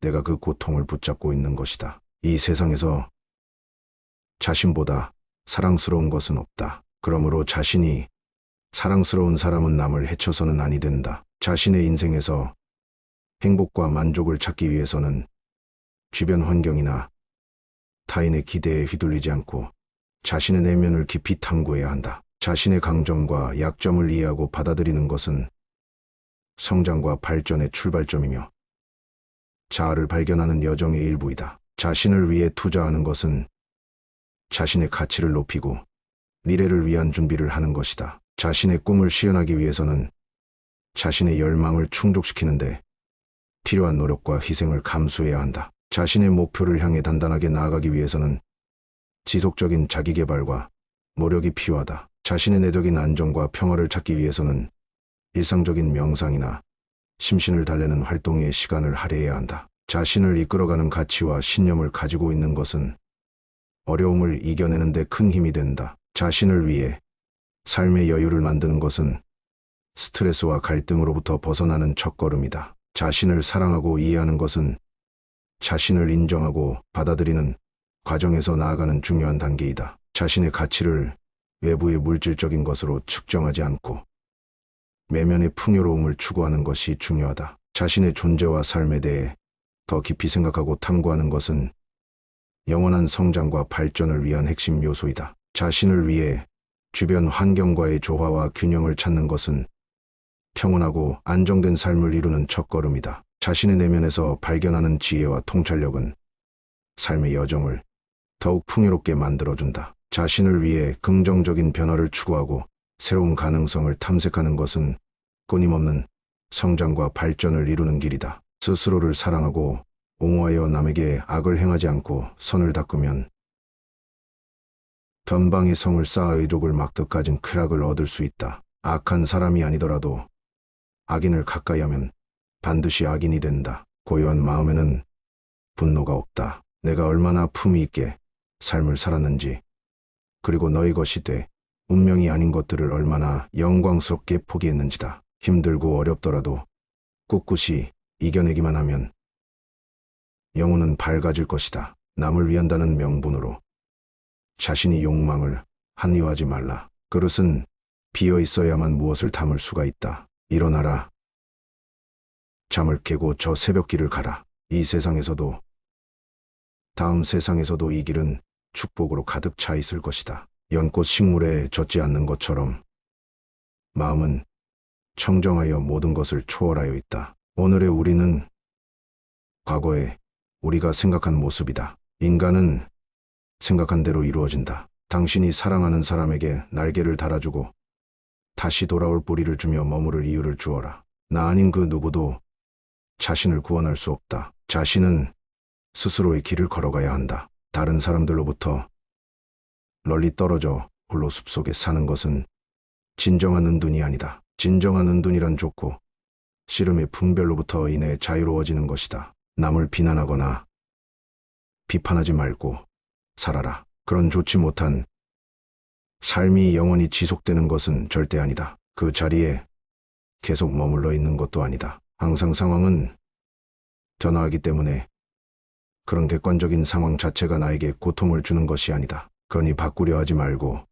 내가 그 고통을 붙잡고 있는 것이다. 이 세상에서 자신보다 사랑스러운 것은 없다. 그러므로 자신이 사랑스러운 사람은 남을 해쳐서는 아니 된다. 자신의 인생에서 행복과 만족을 찾기 위해서는 주변 환경이나 타인의 기대에 휘둘리지 않고 자신의 내면을 깊이 탐구해야 한다. 자신의 강점과 약점을 이해하고 받아들이는 것은 성장과 발전의 출발점이며 자아를 발견하는 여정의 일부이다. 자신을 위해 투자하는 것은 자신의 가치를 높이고 미래를 위한 준비를 하는 것이다. 자신의 꿈을 실현하기 위해서는 자신의 열망을 충족시키는데 필요한 노력과 희생을 감수해야 한다. 자신의 목표를 향해 단단하게 나아가기 위해서는 지속적인 자기개발과 노력이 필요하다. 자신의 내적인 안정과 평화를 찾기 위해서는 일상적인 명상이나 심신을 달래는 활동에 시간을 할애해야 한다. 자신을 이끌어가는 가치와 신념을 가지고 있는 것은 어려움을 이겨내는 데 큰 힘이 된다. 자신을 위해 삶의 여유를 만드는 것은 스트레스와 갈등으로부터 벗어나는 첫걸음이다. 자신을 사랑하고 이해하는 것은 자신을 인정하고 받아들이는 과정에서 나아가는 중요한 단계이다. 자신의 가치를 외부의 물질적인 것으로 측정하지 않고 내면의 풍요로움을 추구하는 것이 중요하다. 자신의 존재와 삶에 대해 더 깊이 생각하고 탐구하는 것은 영원한 성장과 발전을 위한 핵심 요소이다. 자신을 위해 주변 환경과의 조화와 균형을 찾는 것은 평온하고 안정된 삶을 이루는 첫걸음이다. 자신의 내면에서 발견하는 지혜와 통찰력은 삶의 여정을 더욱 풍요롭게 만들어준다. 자신을 위해 긍정적인 변화를 추구하고 새로운 가능성을 탐색하는 것은 끊임없는 성장과 발전을 이루는 길이다. 스스로를 사랑하고 옹호하여 남에게 악을 행하지 않고 선을 닦으면 전방의 성을 쌓아 의족을 막듯 가진 쾌락을 얻을 수 있다. 악한 사람이 아니더라도 악인을 가까이 하면 반드시 악인이 된다. 고요한 마음에는 분노가 없다. 내가 얼마나 품위 있게 삶을 살았는지, 그리고 너의 것이 돼 운명이 아닌 것들을 얼마나 영광스럽게 포기했는지다. 힘들고 어렵더라도 꿋꿋이 이겨내기만 하면 영혼은 밝아질 것이다. 남을 위한다는 명분으로 자신의 욕망을 합리화하지 말라. 그릇은 비어 있어야만 무엇을 담을 수가 있다. 일어나라. 잠을 깨고 저 새벽길을 가라. 이 세상에서도 다음 세상에서도 이 길은 축복으로 가득 차 있을 것이다. 연꽃 식물에 젖지 않는 것처럼 마음은 청정하여 모든 것을 초월하여 있다. 오늘의 우리는 과거에 우리가 생각한 모습이다. 인간은 생각한 대로 이루어진다. 당신이 사랑하는 사람에게 날개를 달아주고 다시 돌아올 뿌리를 주며 머무를 이유를 주어라. 나 아닌 그 누구도 자신을 구원할 수 없다. 자신은 스스로의 길을 걸어가야 한다. 다른 사람들로부터 멀리 떨어져 홀로 숲속에 사는 것은 진정한 은둔이 아니다. 진정한 은둔이란 좋고 씨름의 분별로부터 인해 자유로워지는 것이다. 남을 비난하거나 비판하지 말고 살아라. 그런 좋지 못한 삶이 영원히 지속되는 것은 절대 아니다. 그 자리에 계속 머물러 있는 것도 아니다. 항상 상황은 변화하기 때문에 그런 객관적인 상황 자체가 나에게 고통을 주는 것이 아니다. 그러니 바꾸려 하지 말고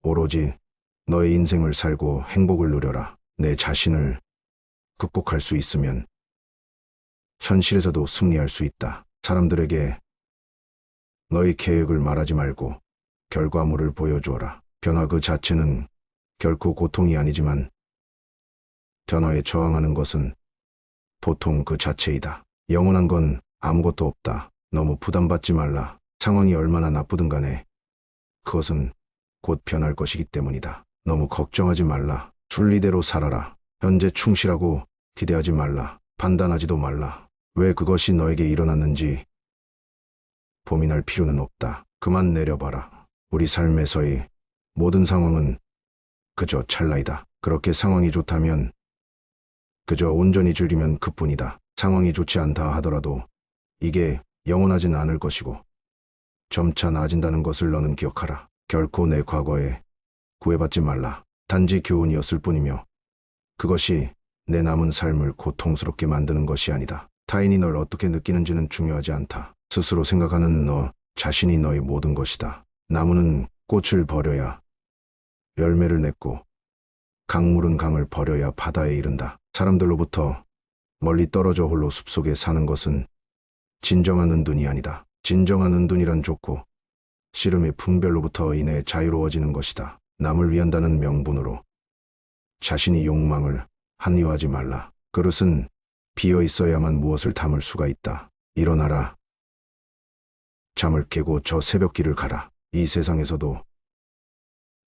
오로지 너의 인생을 살고 행복을 누려라. 내 자신을 극복할 수 있으면 현실에서도 승리할 수 있다. 사람들에게 너의 계획을 말하지 말고 결과물을 보여주어라. 변화 그 자체는 결코 고통이 아니지만 변화에 저항하는 것은 보통 그 자체이다. 영원한 건 아무것도 없다. 너무 부담받지 말라. 상황이 얼마나 나쁘든 간에 그것은 곧 변할 것이기 때문이다. 너무 걱정하지 말라. 순리대로 살아라. 현재 충실하고 기대하지 말라. 판단하지도 말라. 왜 그것이 너에게 일어났는지 고민할 필요는 없다. 그만 내려봐라. 우리 삶에서의 모든 상황은 그저 찰나이다. 그렇게 상황이 좋다면 그저 온전히 즐기면 그뿐이다. 상황이 좋지 않다 하더라도 이게 영원하진 않을 것이고 점차 나아진다는 것을 너는 기억하라. 결코 내 과거에 구애받지 말라. 단지 교훈이었을 뿐이며 그것이 내 남은 삶을 고통스럽게 만드는 것이 아니다. 타인이 널 어떻게 느끼는지는 중요하지 않다. 스스로 생각하는 너 자신이 너의 모든 것이다. 나무는 꽃을 버려야 열매를 맺고 강물은 강을 버려야 바다에 이른다. 사람들로부터 멀리 떨어져 홀로 숲속에 사는 것은 진정한 은둔이 아니다. 진정한 은둔이란 좋고 씨름의 분별로부터 인해 자유로워지는 것이다. 남을 위한다는 명분으로 자신이 욕망을 합리화하지 말라. 그릇은 비어 있어야만 무엇을 담을 수가 있다. 일어나라. 잠을 깨고 저 새벽길을 가라. 이 세상에서도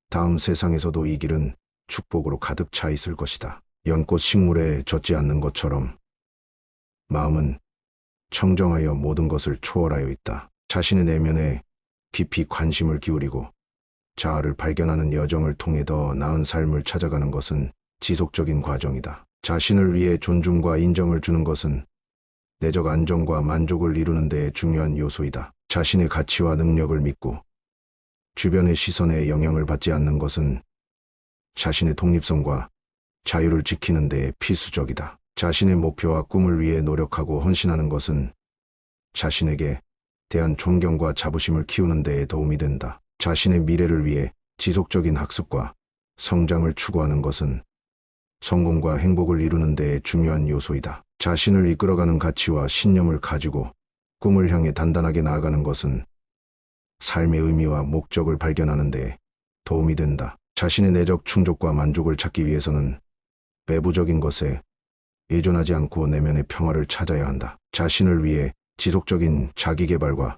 다음 세상에서도 이 길은 축복으로 가득 차 있을 것이다. 연꽃 식물에 젖지 않는 것처럼 마음은 청정하여 모든 것을 초월하여 있다. 자신의 내면에 깊이 관심을 기울이고 자아를 발견하는 여정을 통해 더 나은 삶을 찾아가는 것은 지속적인 과정이다. 자신을 위해 존중과 인정을 주는 것은 내적 안정과 만족을 이루는 데 중요한 요소이다. 자신의 가치와 능력을 믿고 주변의 시선에 영향을 받지 않는 것은 자신의 독립성과 자유를 지키는 데 필수적이다. 자신의 목표와 꿈을 위해 노력하고 헌신하는 것은 자신에게 대한 존경과 자부심을 키우는 데에 도움이 된다. 자신의 미래를 위해 지속적인 학습과 성장을 추구하는 것은 성공과 행복을 이루는 데에 중요한 요소이다. 자신을 이끌어가는 가치와 신념을 가지고 꿈을 향해 단단하게 나아가는 것은 삶의 의미와 목적을 발견하는 데 도움이 된다. 자신의 내적 충족과 만족을 찾기 위해서는 외부적인 것에 의존하지 않고 내면의 평화를 찾아야 한다. 자신을 위해 지속적인 자기개발과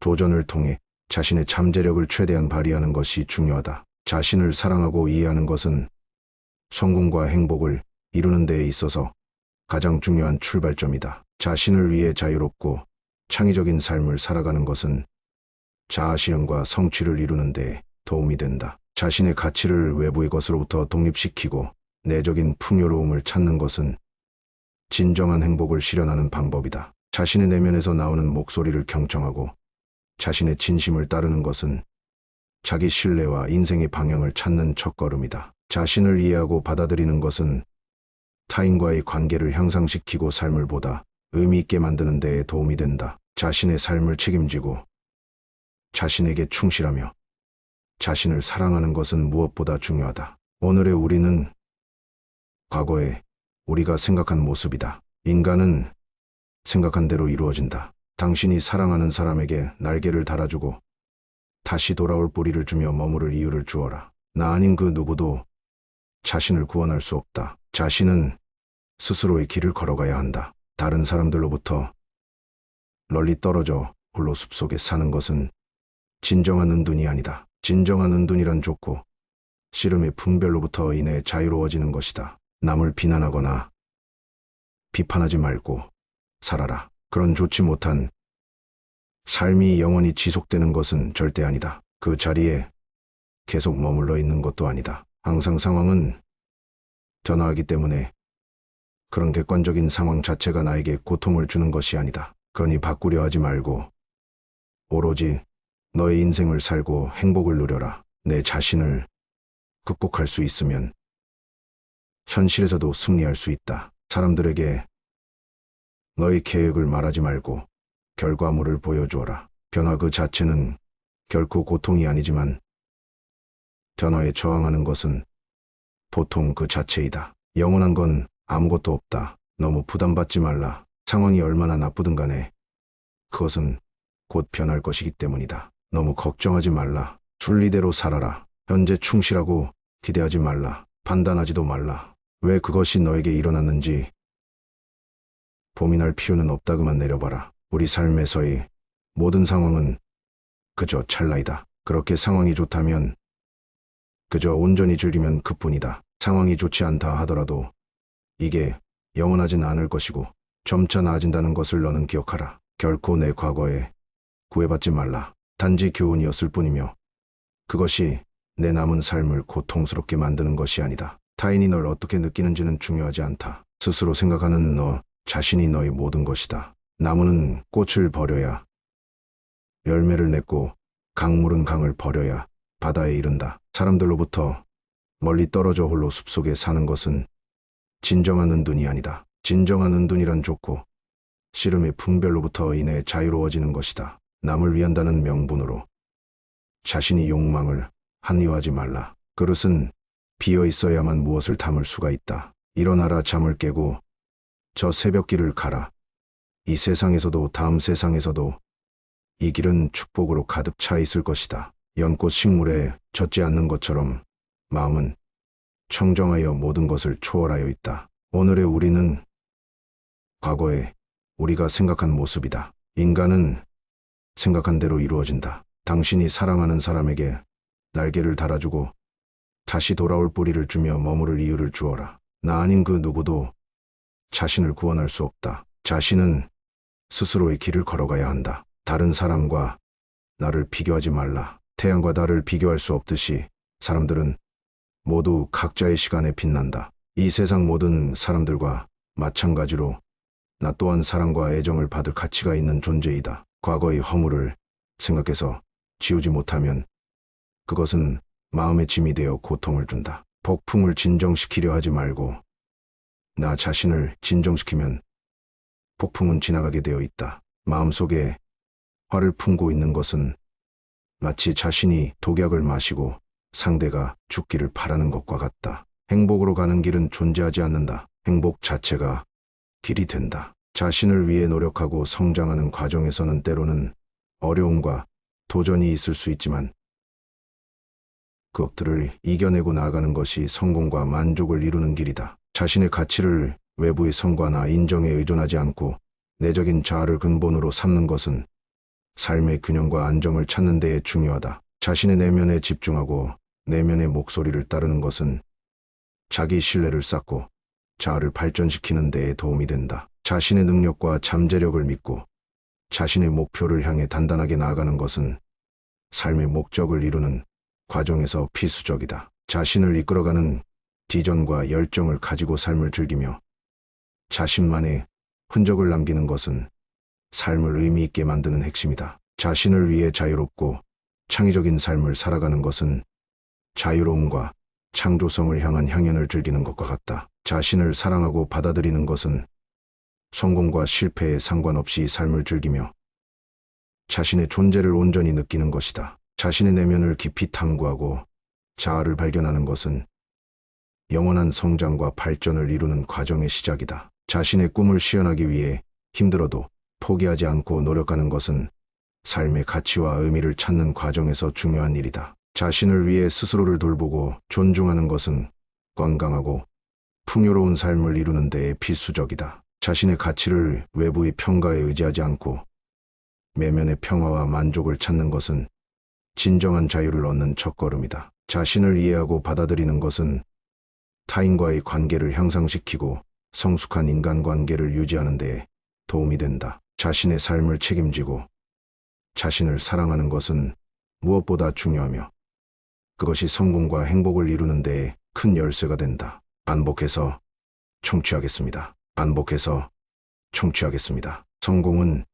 도전을 통해 자신의 잠재력을 최대한 발휘하는 것이 중요하다. 자신을 사랑하고 이해하는 것은 성공과 행복을 이루는 데에 있어서 가장 중요한 출발점이다. 자신을 위해 자유롭고 창의적인 삶을 살아가는 것은 자아실현과 성취를 이루는 데 도움이 된다. 자신의 가치를 외부의 것으로부터 독립시키고 내적인 풍요로움을 찾는 것은 진정한 행복을 실현하는 방법이다. 자신의 내면에서 나오는 목소리를 경청하고 자신의 진심을 따르는 것은 자기 신뢰와 인생의 방향을 찾는 첫걸음이다. 자신을 이해하고 받아들이는 것은 타인과의 관계를 향상시키고 삶을 보다 의미 있게 만드는 데에 도움이 된다. 자신의 삶을 책임지고 자신에게 충실하며 자신을 사랑하는 것은 무엇보다 중요하다. 오늘의 우리는 과거에 우리가 생각한 모습이다. 인간은 생각한 대로 이루어진다. 당신이 사랑하는 사람에게 날개를 달아주고 다시 돌아올 뿌리를 주며 머무를 이유를 주어라. 나 아닌 그 누구도 자신을 구원할 수 없다. 자신은 스스로의 길을 걸어가야 한다. 다른 사람들로부터 멀리 떨어져 홀로 숲속에 사는 것은 진정한 은둔이 아니다. 진정한 은둔이란 좋고 싫음의 분별로부터 인해 자유로워지는 것이다. 남을 비난하거나 비판하지 말고 살아라. 그런 좋지 못한 삶이 영원히 지속되는 것은 절대 아니다. 그 자리에 계속 머물러 있는 것도 아니다. 항상 상황은 변화하기 때문에 그런 객관적인 상황 자체가 나에게 고통을 주는 것이 아니다. 그러니 바꾸려 하지 말고 오로지 너의 인생을 살고 행복을 누려라. 내 자신을 극복할 수 있으면 현실에서도 승리할 수 있다. 사람들에게 너의 계획을 말하지 말고 결과물을 보여주어라. 변화 그 자체는 결코 고통이 아니지만 변화에 저항하는 것은 보통 그 자체이다. 영원한 건 아무것도 없다. 너무 부담받지 말라. 상황이 얼마나 나쁘든 간에 그것은 곧 변할 것이기 때문이다. 너무 걱정하지 말라. 순리대로 살아라. 현재 충실하고 기대하지 말라. 판단하지도 말라. 왜 그것이 너에게 일어났는지 고민할 필요는 없다. 그만 내려봐라. 우리 삶에서의 모든 상황은 그저 찰나이다. 그렇게 상황이 좋다면 그저 온전히 즐기면 그뿐이다. 상황이 좋지 않다 하더라도 이게 영원하진 않을 것이고 점차 나아진다는 것을 너는 기억하라. 결코 내 과거에 구애받지 말라. 단지 교훈이었을 뿐이며 그것이 내 남은 삶을 고통스럽게 만드는 것이 아니다. 타인이 널 어떻게 느끼는지는 중요하지 않다. 스스로 생각하는 너 자신이 너의 모든 것이다. 나무는 꽃을 버려야 열매를 맺고 강물은 강을 버려야 바다에 이른다. 사람들로부터 멀리 떨어져 홀로 숲속에 사는 것은 진정한 은둔이 아니다. 진정한 은둔이란 좋고 싫음의 분별로부터 인해 자유로워지는 것이다. 남을 위한다는 명분으로 자신이 욕망을 합리화하지 말라. 그릇은 비어 있어야만 무엇을 담을 수가 있다. 일어나라. 잠을 깨고 저 새벽길을 가라. 이 세상에서도 다음 세상에서도 이 길은 축복으로 가득 차 있을 것이다. 연꽃 식물에 젖지 않는 것처럼 마음은 청정하여 모든 것을 초월하여 있다. 오늘의 우리는 과거에 우리가 생각한 모습이다. 인간은 생각한 대로 이루어진다. 당신이 사랑하는 사람에게 날개를 달아주고 다시 돌아올 뿌리를 주며 머무를 이유를 주어라. 나 아닌 그 누구도 자신을 구원할 수 없다. 자신은 스스로의 길을 걸어가야 한다. 다른 사람과 나를 비교하지 말라. 태양과 달을 비교할 수 없듯이 사람들은 모두 각자의 시간에 빛난다. 이 세상 모든 사람들과 마찬가지로 나 또한 사랑과 애정을 받을 가치가 있는 존재이다. 과거의 허물을 생각해서 지우지 못하면 그것은 마음의 짐이 되어 고통을 준다. 폭풍을 진정시키려 하지 말고 나 자신을 진정시키면 폭풍은 지나가게 되어 있다. 마음속에 화를 품고 있는 것은 마치 자신이 독약을 마시고 상대가 죽기를 바라는 것과 같다. 행복으로 가는 길은 존재하지 않는다. 행복 자체가 길이 된다. 자신을 위해 노력하고 성장하는 과정에서는 때로는 어려움과 도전이 있을 수 있지만 그것들을 이겨내고 나아가는 것이 성공과 만족을 이루는 길이다. 자신의 가치를 외부의 성과나 인정에 의존하지 않고 내적인 자아를 근본으로 삼는 것은 삶의 균형과 안정을 찾는 데에 중요하다. 자신의 내면에 집중하고 내면의 목소리를 따르는 것은 자기 신뢰를 쌓고 자아를 발전시키는 데에 도움이 된다. 자신의 능력과 잠재력을 믿고 자신의 목표를 향해 단단하게 나아가는 것은 삶의 목적을 이루는 과정에서 필수적이다. 자신을 이끌어가는 비전과 열정을 가지고 삶을 즐기며 자신만의 흔적을 남기는 것은 삶을 의미 있게 만드는 핵심이다. 자신을 위해 자유롭고 창의적인 삶을 살아가는 것은 자유로움과 창조성을 향한 향연을 즐기는 것과 같다. 자신을 사랑하고 받아들이는 것은 성공과 실패에 상관없이 삶을 즐기며 자신의 존재를 온전히 느끼는 것이다. 자신의 내면을 깊이 탐구하고 자아를 발견하는 것은 영원한 성장과 발전을 이루는 과정의 시작이다. 자신의 꿈을 실현하기 위해 힘들어도 포기하지 않고 노력하는 것은 삶의 가치와 의미를 찾는 과정에서 중요한 일이다. 자신을 위해 스스로를 돌보고 존중하는 것은 건강하고 풍요로운 삶을 이루는 데에 필수적이다. 자신의 가치를 외부의 평가에 의지하지 않고 내면의 평화와 만족을 찾는 것은 진정한 자유를 얻는 첫걸음이다. 자신을 이해하고 받아들이는 것은 타인과의 관계를 향상시키고 성숙한 인간관계를 유지하는 데에 도움이 된다. 자신의 삶을 책임지고 자신을 사랑하는 것은 무엇보다 중요하며 그것이 성공과 행복을 이루는 데에 큰 열쇠가 된다. 반복해서 청취하겠습니다. 반복해서 청취하겠습니다. 성공은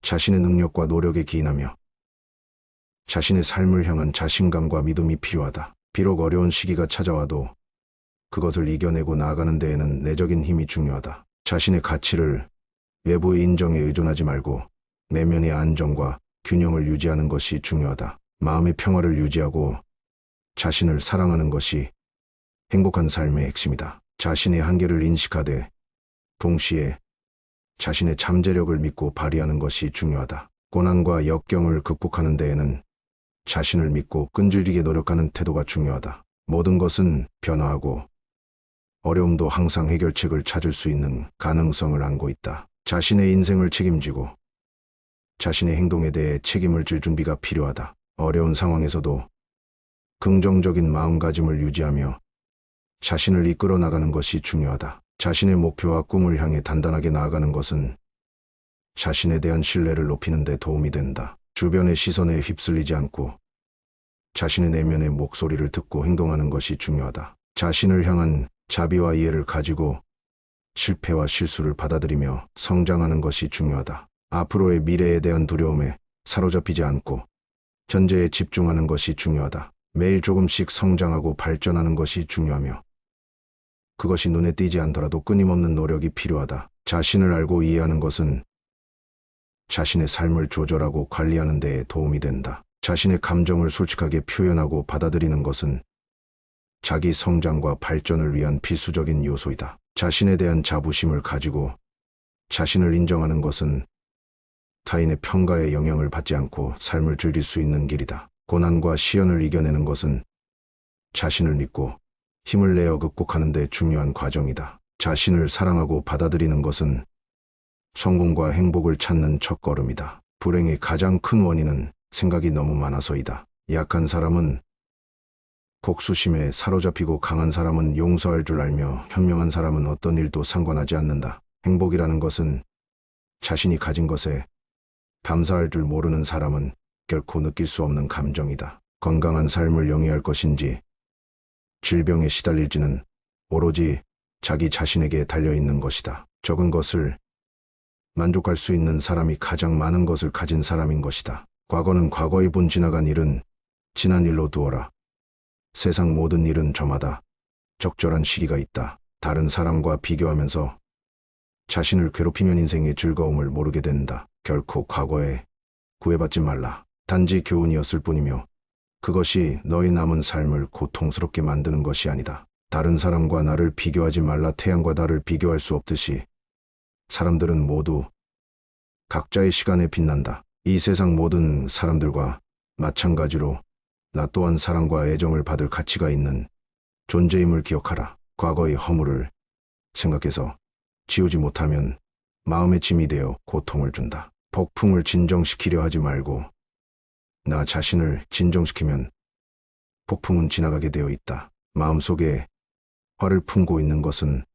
자신의 능력과 노력에 기인하며 자신의 삶을 향한 자신감과 믿음이 필요하다. 비록 어려운 시기가 찾아와도 그것을 이겨내고 나아가는 데에는 내적인 힘이 중요하다. 자신의 가치를 외부의 인정에 의존하지 말고 내면의 안정과 균형을 유지하는 것이 중요하다. 마음의 평화를 유지하고 자신을 사랑하는 것이 행복한 삶의 핵심이다. 자신의 한계를 인식하되 동시에 자신의 잠재력을 믿고 발휘하는 것이 중요하다. 고난과 역경을 극복하는 데에는 자신을 믿고 끈질기게 노력하는 태도가 중요하다. 모든 것은 변화하고 어려움도 항상 해결책을 찾을 수 있는 가능성을 안고 있다. 자신의 인생을 책임지고 자신의 행동에 대해 책임을 질 준비가 필요하다. 어려운 상황에서도 긍정적인 마음가짐을 유지하며 자신을 이끌어 나가는 것이 중요하다. 자신의 목표와 꿈을 향해 단단하게 나아가는 것은 자신에 대한 신뢰를 높이는 데 도움이 된다. 주변의 시선에 휩쓸리지 않고 자신의 내면의 목소리를 듣고 행동하는 것이 중요하다. 자신을 향한 자비와 이해를 가지고 실패와 실수를 받아들이며 성장하는 것이 중요하다. 앞으로의 미래에 대한 두려움에 사로잡히지 않고 현재에 집중하는 것이 중요하다. 매일 조금씩 성장하고 발전하는 것이 중요하며 그것이 눈에 띄지 않더라도 끊임없는 노력이 필요하다. 자신을 알고 이해하는 것은 자신의 삶을 조절하고 관리하는 데에 도움이 된다. 자신의 감정을 솔직하게 표현하고 받아들이는 것은 자기 성장과 발전을 위한 필수적인 요소이다. 자신에 대한 자부심을 가지고 자신을 인정하는 것은 타인의 평가에 영향을 받지 않고 삶을 즐길 수 있는 길이다. 고난과 시련을 이겨내는 것은 자신을 믿고 힘을 내어 극복하는 데 중요한 과정이다. 자신을 사랑하고 받아들이는 것은 성공과 행복을 찾는 첫걸음이다. 불행의 가장 큰 원인은 생각이 너무 많아서이다. 약한 사람은 복수심에 사로잡히고 강한 사람은 용서할 줄 알며 현명한 사람은 어떤 일도 상관하지 않는다. 행복이라는 것은 자신이 가진 것에 감사할 줄 모르는 사람은 결코 느낄 수 없는 감정이다. 건강한 삶을 영위할 것인지 질병에 시달릴지는 오로지 자기 자신에게 달려있는 것이다. 적은 것을 만족할 수 있는 사람이 가장 많은 것을 가진 사람인 것이다. 과거는 과거의 분 지나간 일은 지난 일로 두어라. 세상 모든 일은 저마다 적절한 시기가 있다. 다른 사람과 비교하면서 자신을 괴롭히면 인생의 즐거움을 모르게 된다. 결코 과거에 구애받지 말라. 단지 교훈이었을 뿐이며 그것이 너의 남은 삶을 고통스럽게 만드는 것이 아니다. 다른 사람과 나를 비교하지 말라. 태양과 달을 비교할 수 없듯이 사람들은 모두 각자의 시간에 빛난다. 이 세상 모든 사람들과 마찬가지로 나 또한 사랑과 애정을 받을 가치가 있는 존재임을 기억하라. 과거의 허물을 생각해서 지우지 못하면 마음의 짐이 되어 고통을 준다. 폭풍을 진정시키려 하지 말고 나 자신을 진정시키면 폭풍은 지나가게 되어 있다. 마음속에 화를 품고 있는 것은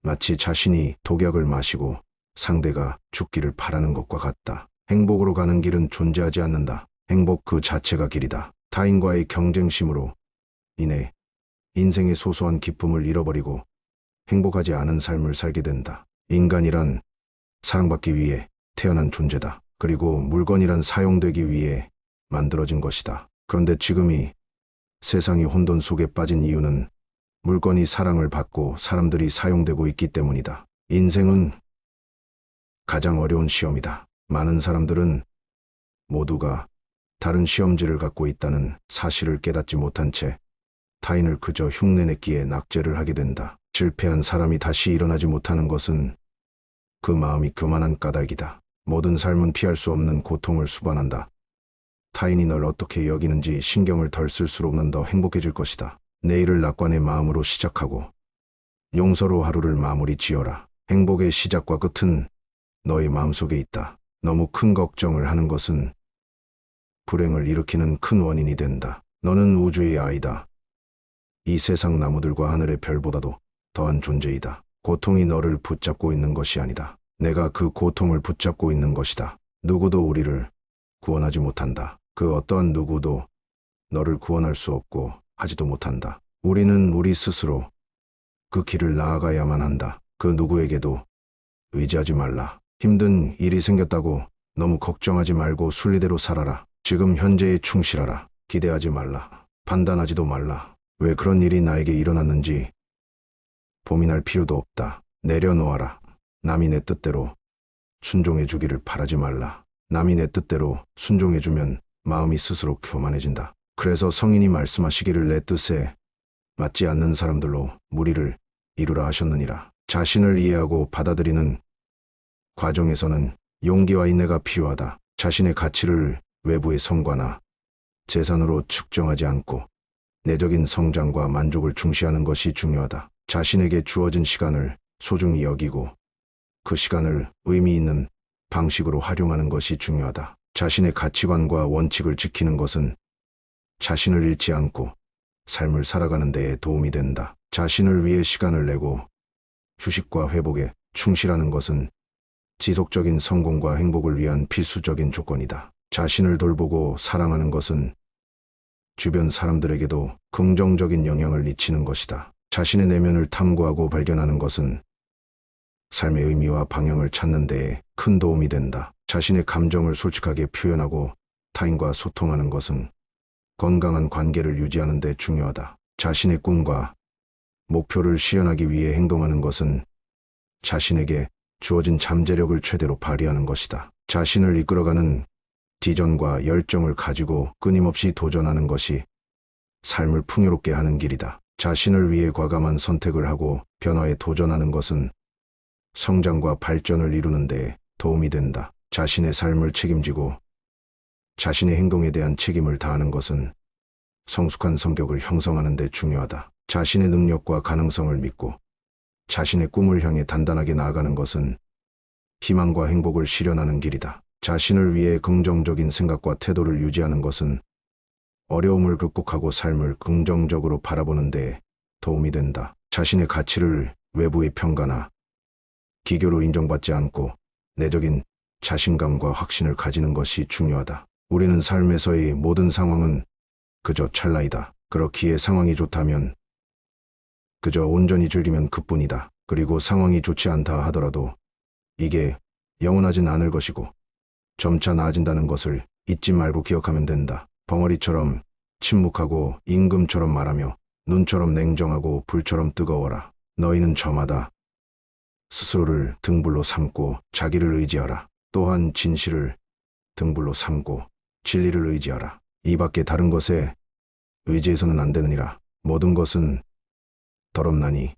마치 자신이 독약을 마시고 상대가 죽기를 바라는 것과 같다. 행복으로 가는 길은 존재하지 않는다. 행복 그 자체가 길이다. 타인과의 경쟁심으로 인해 인생의 소소한 기쁨을 잃어버리고 행복하지 않은 삶을 살게 된다. 인간이란 사랑받기 위해 태어난 존재다. 그리고 물건이란 사용되기 위해 만들어진 것이다. 그런데 지금이 세상이 혼돈 속에 빠진 이유는 물건이 사랑을 받고 사람들이 사용되고 있기 때문이다. 인생은 가장 어려운 시험이다. 많은 사람들은 모두가 다른 시험지를 갖고 있다는 사실을 깨닫지 못한 채 타인을 그저 흉내냈기에 낙제를 하게 된다. 실패한 사람이 다시 일어나지 못하는 것은 그 마음이 교만한 까닭이다. 모든 삶은 피할 수 없는 고통을 수반한다. 타인이 널 어떻게 여기는지 신경을 덜 쓸수록 넌 더 행복해질 것이다. 내일을 낙관의 마음으로 시작하고 용서로 하루를 마무리 지어라. 행복의 시작과 끝은 너의 마음속에 있다. 너무 큰 걱정을 하는 것은 불행을 일으키는 큰 원인이 된다. 너는 우주의 아이다. 이 세상 나무들과 하늘의 별보다도 더한 존재이다. 고통이 너를 붙잡고 있는 것이 아니다. 내가 그 고통을 붙잡고 있는 것이다. 누구도 우리를 구원하지 못한다. 그 어떠한 누구도 너를 구원할 수 없고 하지도 못한다. 우리는 우리 스스로 그 길을 나아가야만 한다. 그 누구에게도 의지하지 말라. 힘든 일이 생겼다고 너무 걱정하지 말고 순리대로 살아라. 지금 현재에 충실하라. 기대하지 말라. 판단하지도 말라. 왜 그런 일이 나에게 일어났는지 고민할 필요도 없다. 내려놓아라. 남이 내 뜻대로 순종해 주기를 바라지 말라. 남이 내 뜻대로 순종해 주면 마음이 스스로 교만해진다. 그래서 성인이 말씀하시기를 내 뜻에 맞지 않는 사람들로 무리를 이루라 하셨느니라. 자신을 이해하고 받아들이는 과정에서는 용기와 인내가 필요하다. 자신의 가치를 외부의 성과나 재산으로 측정하지 않고 내적인 성장과 만족을 중시하는 것이 중요하다. 자신에게 주어진 시간을 소중히 여기고 그 시간을 의미 있는 방식으로 활용하는 것이 중요하다. 자신의 가치관과 원칙을 지키는 것은 자신을 잃지 않고 삶을 살아가는 데에 도움이 된다. 자신을 위해 시간을 내고 휴식과 회복에 충실하는 것은 지속적인 성공과 행복을 위한 필수적인 조건이다. 자신을 돌보고 사랑하는 것은 주변 사람들에게도 긍정적인 영향을 미치는 것이다. 자신의 내면을 탐구하고 발견하는 것은 삶의 의미와 방향을 찾는 데에 큰 도움이 된다. 자신의 감정을 솔직하게 표현하고 타인과 소통하는 것은 건강한 관계를 유지하는 데 중요하다. 자신의 꿈과 목표를 실현하기 위해 행동하는 것은 자신에게 주어진 잠재력을 최대로 발휘하는 것이다. 자신을 이끌어가는 비전과 열정을 가지고 끊임없이 도전하는 것이 삶을 풍요롭게 하는 길이다. 자신을 위해 과감한 선택을 하고 변화에 도전하는 것은 성장과 발전을 이루는 데 도움이 된다. 자신의 삶을 책임지고 자신의 행동에 대한 책임을 다하는 것은 성숙한 성격을 형성하는 데 중요하다. 자신의 능력과 가능성을 믿고 자신의 꿈을 향해 단단하게 나아가는 것은 희망과 행복을 실현하는 길이다. 자신을 위해 긍정적인 생각과 태도를 유지하는 것은 어려움을 극복하고 삶을 긍정적으로 바라보는 데 도움이 된다. 자신의 가치를 외부의 평가나 기교로 인정받지 않고 내적인 자신감과 확신을 가지는 것이 중요하다. 우리는 삶에서의 모든 상황은 그저 찰나이다. 그렇기에 상황이 좋다면 그저 온전히 즐기면 그뿐이다. 그리고 상황이 좋지 않다 하더라도 이게 영원하진 않을 것이고 점차 나아진다는 것을 잊지 말고 기억하면 된다. 벙어리처럼 침묵하고 임금처럼 말하며 눈처럼 냉정하고 불처럼 뜨거워라. 너희는 저마다 스스로를 등불로 삼고 자기를 의지하라. 또한 진실을 등불로 삼고 진리를 의지하라. 이 밖에 다른 것에 의지해서는 안 되느니라. 모든 것은 더럽나니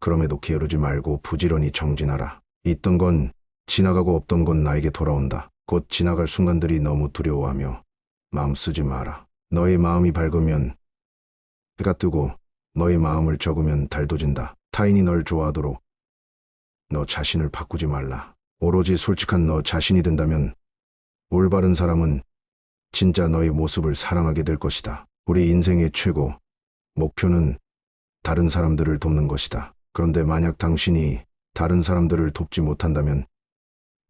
그럼에도 게으르지 말고 부지런히 정진하라. 있던 건 지나가고 없던 건 나에게 돌아온다. 곧 지나갈 순간들이 너무 두려워하며 마음 쓰지 마라. 너의 마음이 밝으면 해가 뜨고 너의 마음을 적으면 달도 진다. 타인이 널 좋아하도록 너 자신을 바꾸지 말라. 오로지 솔직한 너 자신이 된다면 올바른 사람은 진짜 너의 모습을 사랑하게 될 것이다. 우리 인생의 최고 목표는 다른 사람들을 돕는 것이다. 그런데 만약 당신이 다른 사람들을 돕지 못한다면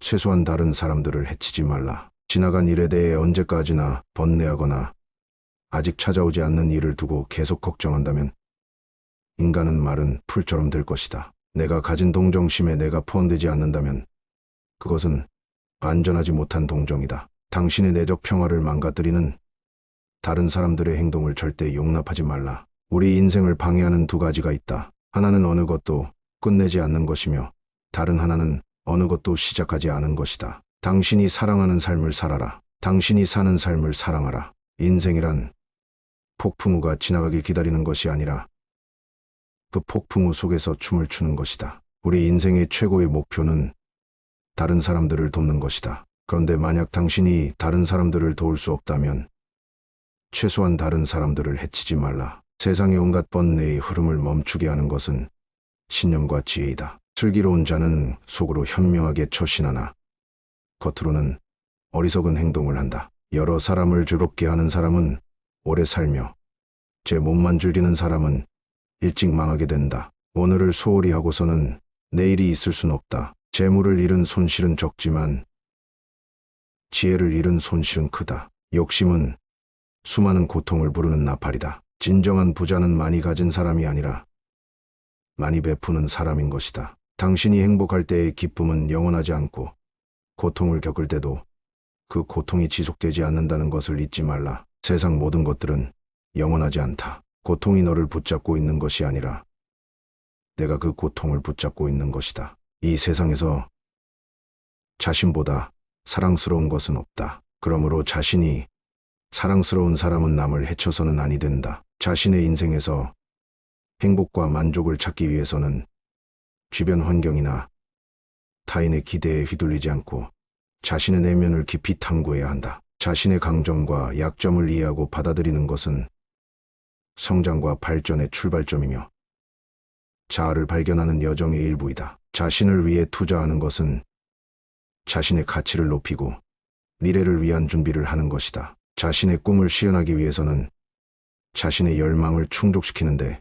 최소한 다른 사람들을 해치지 말라. 지나간 일에 대해 언제까지나 번뇌하거나 아직 찾아오지 않는 일을 두고 계속 걱정한다면 인간은 마른 풀처럼 될 것이다. 내가 가진 동정심에 내가 포함되지 않는다면 그것은 안전하지 못한 동정이다. 당신의 내적 평화를 망가뜨리는 다른 사람들의 행동을 절대 용납하지 말라. 우리 인생을 방해하는 두 가지가 있다. 하나는 어느 것도 끝내지 않는 것이며 다른 하나는 어느 것도 시작하지 않은 것이다. 당신이 사랑하는 삶을 살아라. 당신이 사는 삶을 사랑하라. 인생이란 폭풍우가 지나가길 기다리는 것이 아니라 그 폭풍우 속에서 춤을 추는 것이다. 우리 인생의 최고의 목표는 다른 사람들을 돕는 것이다. 그런데 만약 당신이 다른 사람들을 도울 수 없다면 최소한 다른 사람들을 해치지 말라. 세상의 온갖 번뇌의 흐름을 멈추게 하는 것은 신념과 지혜이다. 슬기로운 자는 속으로 현명하게 처신하나 겉으로는 어리석은 행동을 한다. 여러 사람을 즐겁게 하는 사람은 오래 살며 제 몸만 즐기는 사람은 일찍 망하게 된다. 오늘을 소홀히 하고서는 내일이 있을 순 없다. 재물을 잃은 손실은 적지만 지혜를 잃은 손실은 크다. 욕심은 수많은 고통을 부르는 나팔이다. 진정한 부자는 많이 가진 사람이 아니라 많이 베푸는 사람인 것이다. 당신이 행복할 때의 기쁨은 영원하지 않고 고통을 겪을 때도 그 고통이 지속되지 않는다는 것을 잊지 말라. 세상 모든 것들은 영원하지 않다. 고통이 너를 붙잡고 있는 것이 아니라 내가 그 고통을 붙잡고 있는 것이다. 이 세상에서 자신보다 사랑스러운 것은 없다. 그러므로 자신이 사랑스러운 사람은 남을 해쳐서는 아니 된다. 자신의 인생에서 행복과 만족을 찾기 위해서는 주변 환경이나 타인의 기대에 휘둘리지 않고 자신의 내면을 깊이 탐구해야 한다. 자신의 강점과 약점을 이해하고 받아들이는 것은 성장과 발전의 출발점이며 자아를 발견하는 여정의 일부이다. 자신을 위해 투자하는 것은 자신의 가치를 높이고 미래를 위한 준비를 하는 것이다. 자신의 꿈을 실현하기 위해서는 자신의 열망을 충족시키는데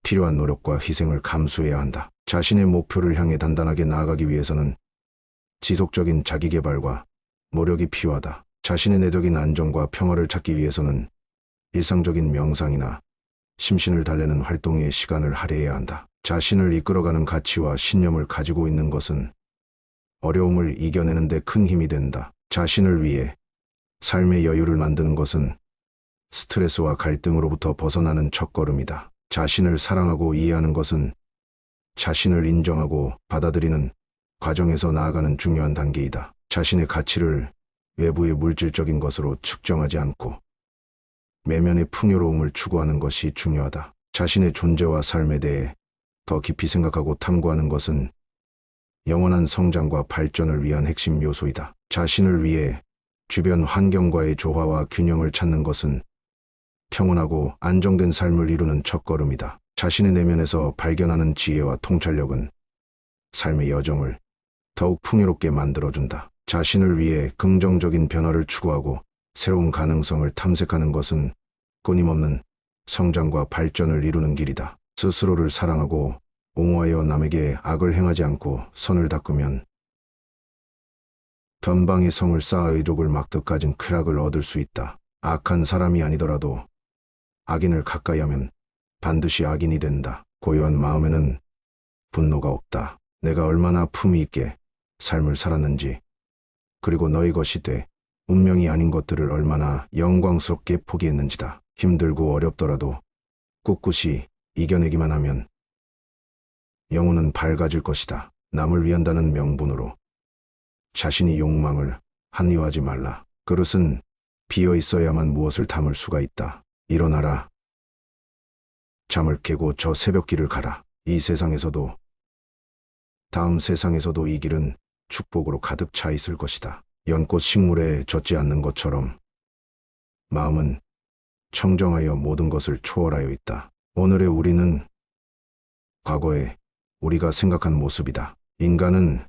필요한 노력과 희생을 감수해야 한다. 자신의 목표를 향해 단단하게 나아가기 위해서는 지속적인 자기개발과 노력이 필요하다. 자신의 내적인 안정과 평화를 찾기 위해서는 일상적인 명상이나 심신을 달래는 활동에 시간을 할애해야 한다. 자신을 이끌어가는 가치와 신념을 가지고 있는 것은 어려움을 이겨내는 데 큰 힘이 된다. 자신을 위해 삶의 여유를 만드는 것은 스트레스와 갈등으로부터 벗어나는 첫걸음이다. 자신을 사랑하고 이해하는 것은 자신을 인정하고 받아들이는 과정에서 나아가는 중요한 단계이다. 자신의 가치를 외부의 물질적인 것으로 측정하지 않고 내면의 풍요로움을 추구하는 것이 중요하다. 자신의 존재와 삶에 대해 더 깊이 생각하고 탐구하는 것은 영원한 성장과 발전을 위한 핵심 요소이다. 자신을 위해 주변 환경과의 조화와 균형을 찾는 것은 평온하고 안정된 삶을 이루는 첫걸음이다. 자신의 내면에서 발견하는 지혜와 통찰력은 삶의 여정을 더욱 풍요롭게 만들어준다. 자신을 위해 긍정적인 변화를 추구하고 새로운 가능성을 탐색하는 것은 끊임없는 성장과 발전을 이루는 길이다. 스스로를 사랑하고 옹호하여 남에게 악을 행하지 않고 선을 닦으면 전방의 성을 쌓아 의족을 막듯 가진 쾌락을 얻을 수 있다. 악한 사람이 아니더라도 악인을 가까이 하면 반드시 악인이 된다. 고요한 마음에는 분노가 없다. 내가 얼마나 품위 있게 삶을 살았는지, 그리고 너의 것이 돼 운명이 아닌 것들을 얼마나 영광스럽게 포기했는지다. 힘들고 어렵더라도 꿋꿋이 이겨내기만 하면 영혼은 밝아질 것이다. 남을 위한다는 명분으로 자신이 욕망을 합리화하지 말라. 그릇은 비어 있어야만 무엇을 담을 수가 있다. 일어나라. 잠을 깨고 저 새벽길을 가라. 이 세상에서도 다음 세상에서도 이 길은 축복으로 가득 차 있을 것이다. 연꽃 식물에 젖지 않는 것처럼 마음은 청정하여 모든 것을 초월하여 있다. 오늘의 우리는 과거에 우리가 생각한 모습이다. 인간은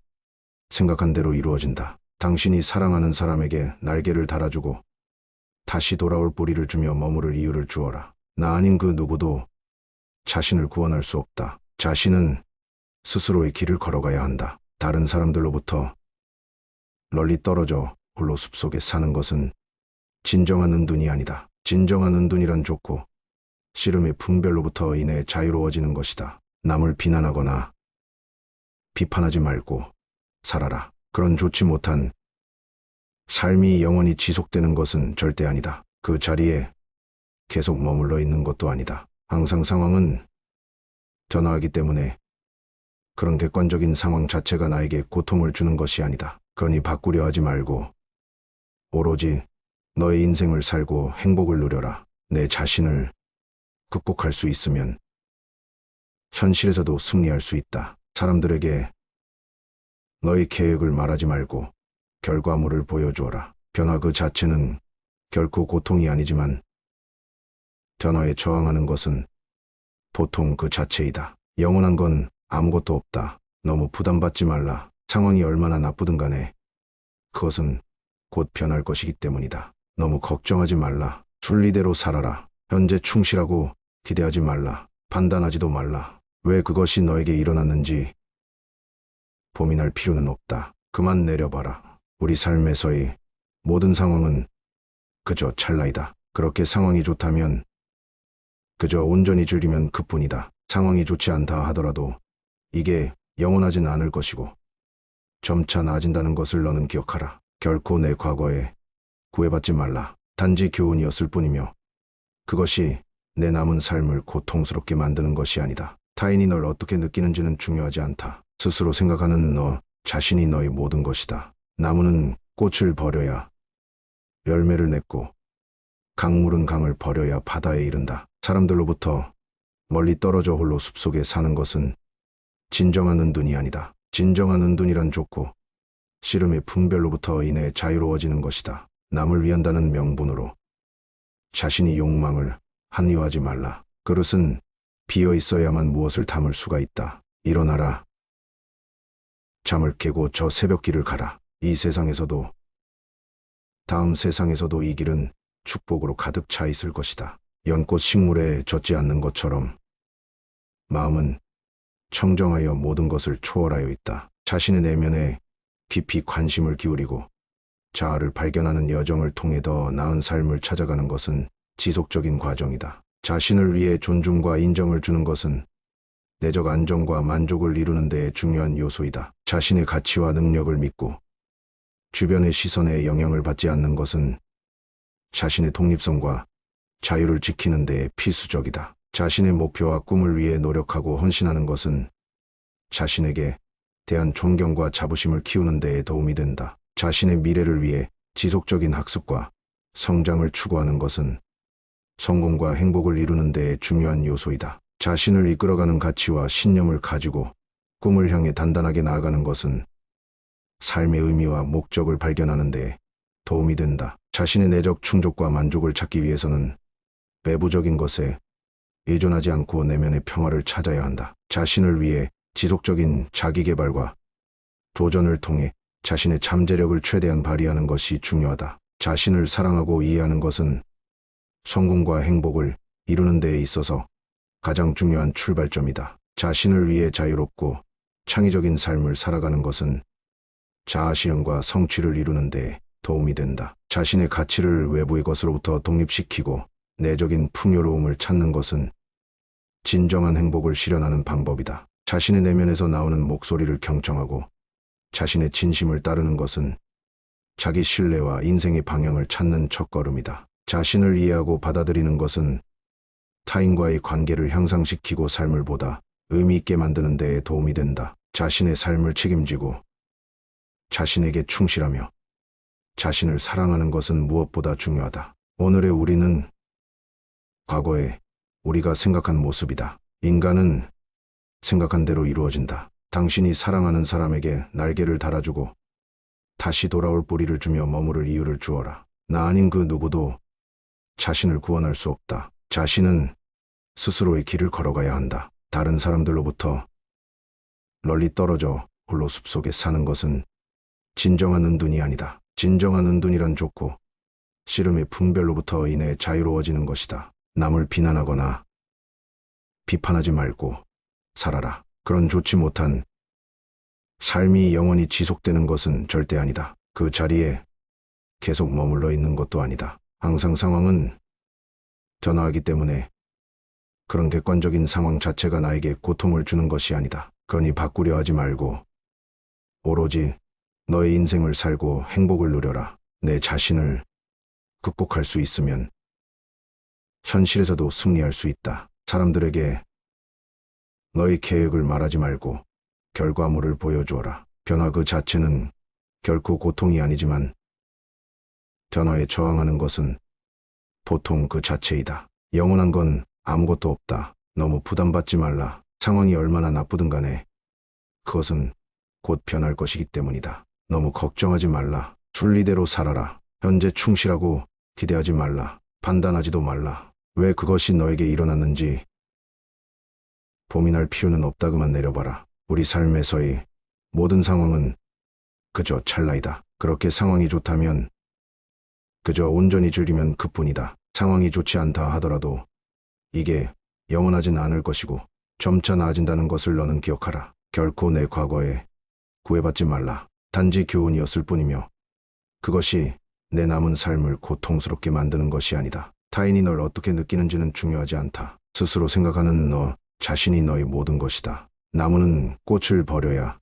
생각한 대로 이루어진다. 당신이 사랑하는 사람에게 날개를 달아주고 다시 돌아올 뿌리를 주며 머무를 이유를 주어라. 나 아닌 그 누구도 자신을 구원할 수 없다. 자신은 스스로의 길을 걸어가야 한다. 다른 사람들로부터 멀리 떨어져 홀로 숲속에 사는 것은 진정한 은둔이 아니다. 진정한 은둔이란 좋고 씨름의 분별로부터 인해 자유로워지는 것이다. 남을 비난하거나 비판하지 말고 살아라. 그런 좋지 못한 삶이 영원히 지속되는 것은 절대 아니다. 그 자리에 계속 머물러 있는 것도 아니다. 항상 상황은 변화하기 때문에 그런 객관적인 상황 자체가 나에게 고통을 주는 것이 아니다. 그러니 바꾸려 하지 말고 오로지 너의 인생을 살고 행복을 누려라. 내 자신을 극복할 수 있으면 현실에서도 승리할 수 있다. 사람들에게 너의 계획을 말하지 말고 결과물을 보여주어라. 변화 그 자체는 결코 고통이 아니지만 변화에 저항하는 것은 보통 그 자체이다. 영원한 건 아무것도 없다. 너무 부담받지 말라. 상황이 얼마나 나쁘든 간에 그것은 곧 변할 것이기 때문이다. 너무 걱정하지 말라. 순리대로 살아라. 현재 충실하고 기대하지 말라. 판단하지도 말라. 왜 그것이 너에게 일어났는지 고민할 필요는 없다. 그만 내려봐라. 우리 삶에서의 모든 상황은 그저 찰나이다. 그렇게 상황이 좋다면 그저 온전히 즐기면 그뿐이다. 상황이 좋지 않다 하더라도 이게 영원하진 않을 것이고 점차 나아진다는 것을 너는 기억하라. 결코 내 과거에 구애받지 말라. 단지 교훈이었을 뿐이며 그것이 내 남은 삶을 고통스럽게 만드는 것이 아니다. 타인이 널 어떻게 느끼는지는 중요하지 않다. 스스로 생각하는 너 자신이 너의 모든 것이다. 나무는 꽃을 버려야 열매를 맺고 강물은 강을 버려야 바다에 이른다. 사람들로부터 멀리 떨어져 홀로 숲속에 사는 것은 진정한 은둔이 아니다. 진정한 은둔이란 좋고 씨름의 분별로부터 인해 자유로워지는 것이다. 남을 위한다는 명분으로 자신이 욕망을 합리화하지 말라. 그릇은 비어 있어야만 무엇을 담을 수가 있다. 일어나라. 잠을 깨고 저 새벽길을 가라. 이 세상에서도 다음 세상에서도 이 길은 축복으로 가득 차 있을 것이다. 연꽃 식물에 젖지 않는 것처럼 마음은 청정하여 모든 것을 초월하여 있다. 자신의 내면에 깊이 관심을 기울이고 자아를 발견하는 여정을 통해 더 나은 삶을 찾아가는 것은 지속적인 과정이다. 자신을 위해 존중과 인정을 주는 것은 내적 안정과 만족을 이루는 데 중요한 요소이다. 자신의 가치와 능력을 믿고 주변의 시선에 영향을 받지 않는 것은 자신의 독립성과 자유를 지키는 데 필수적이다. 자신의 목표와 꿈을 위해 노력하고 헌신하는 것은 자신에게 대한 존경과 자부심을 키우는 데에 도움이 된다. 자신의 미래를 위해 지속적인 학습과 성장을 추구하는 것은 성공과 행복을 이루는 데에 중요한 요소이다. 자신을 이끌어가는 가치와 신념을 가지고 꿈을 향해 단단하게 나아가는 것은 삶의 의미와 목적을 발견하는 데 도움이 된다. 자신의 내적 충족과 만족을 찾기 위해서는 외부적인 것에 의존하지 않고 내면의 평화를 찾아야 한다. 자신을 위해 지속적인 자기개발과 도전을 통해 자신의 잠재력을 최대한 발휘하는 것이 중요하다. 자신을 사랑하고 이해하는 것은 성공과 행복을 이루는 데에 있어서 가장 중요한 출발점이다. 자신을 위해 자유롭고 창의적인 삶을 살아가는 것은 자아실현과 성취를 이루는 데 도움이 된다. 자신의 가치를 외부의 것으로부터 독립시키고 내적인 풍요로움을 찾는 것은 진정한 행복을 실현하는 방법이다. 자신의 내면에서 나오는 목소리를 경청하고 자신의 진심을 따르는 것은 자기 신뢰와 인생의 방향을 찾는 첫걸음이다. 자신을 이해하고 받아들이는 것은 타인과의 관계를 향상시키고 삶을 보다 의미 있게 만드는 데에 도움이 된다. 자신의 삶을 책임지고 자신에게 충실하며 자신을 사랑하는 것은 무엇보다 중요하다. 오늘의 우리는 과거에 우리가 생각한 모습이다. 인간은 생각한 대로 이루어진다. 당신이 사랑하는 사람에게 날개를 달아주고 다시 돌아올 뿌리를 주며 머무를 이유를 주어라. 나 아닌 그 누구도 자신을 구원할 수 없다. 자신은 스스로의 길을 걸어가야 한다. 다른 사람들로부터 멀리 떨어져 홀로 숲속에 사는 것은 진정한 은둔이 아니다. 진정한 은둔이란 좋고 싫음의 분별로부터 인해 자유로워지는 것이다. 남을 비난하거나 비판하지 말고 살아라. 그런 좋지 못한 삶이 영원히 지속되는 것은 절대 아니다. 그 자리에 계속 머물러 있는 것도 아니다. 항상 상황은 변화하기 때문에 그런 객관적인 상황 자체가 나에게 고통을 주는 것이 아니다. 그러니 바꾸려 하지 말고 오로지 너의 인생을 살고 행복을 누려라. 내 자신을 극복할 수 있으면 현실에서도 승리할 수 있다. 사람들에게 너의 계획을 말하지 말고 결과물을 보여주어라. 변화 그 자체는 결코 고통이 아니지만 변화에 저항하는 것은 보통 그 자체이다. 영원한 건 아무것도 없다. 너무 부담받지 말라. 상황이 얼마나 나쁘든 간에 그것은 곧 변할 것이기 때문이다. 너무 걱정하지 말라. 순리대로 살아라. 현재 충실하고 기대하지 말라. 판단하지도 말라. 왜 그것이 너에게 일어났는지 고민할 필요는 없다. 그만 내려봐라. 우리 삶에서의 모든 상황은 그저 찰나이다. 그렇게 상황이 좋다면 그저 온전히 즐기면 그뿐이다. 상황이 좋지 않다 하더라도 이게 영원하진 않을 것이고 점차 나아진다는 것을 너는 기억하라. 결코 내 과거에 구애받지 말라. 단지 교훈이었을 뿐이며 그것이 내 남은 삶을 고통스럽게 만드는 것이 아니다. 타인이 널 어떻게 느끼는지는 중요하지 않다. 스스로 생각하는 너 자신이 너의 모든 것이다. 나무는 꽃을 버려야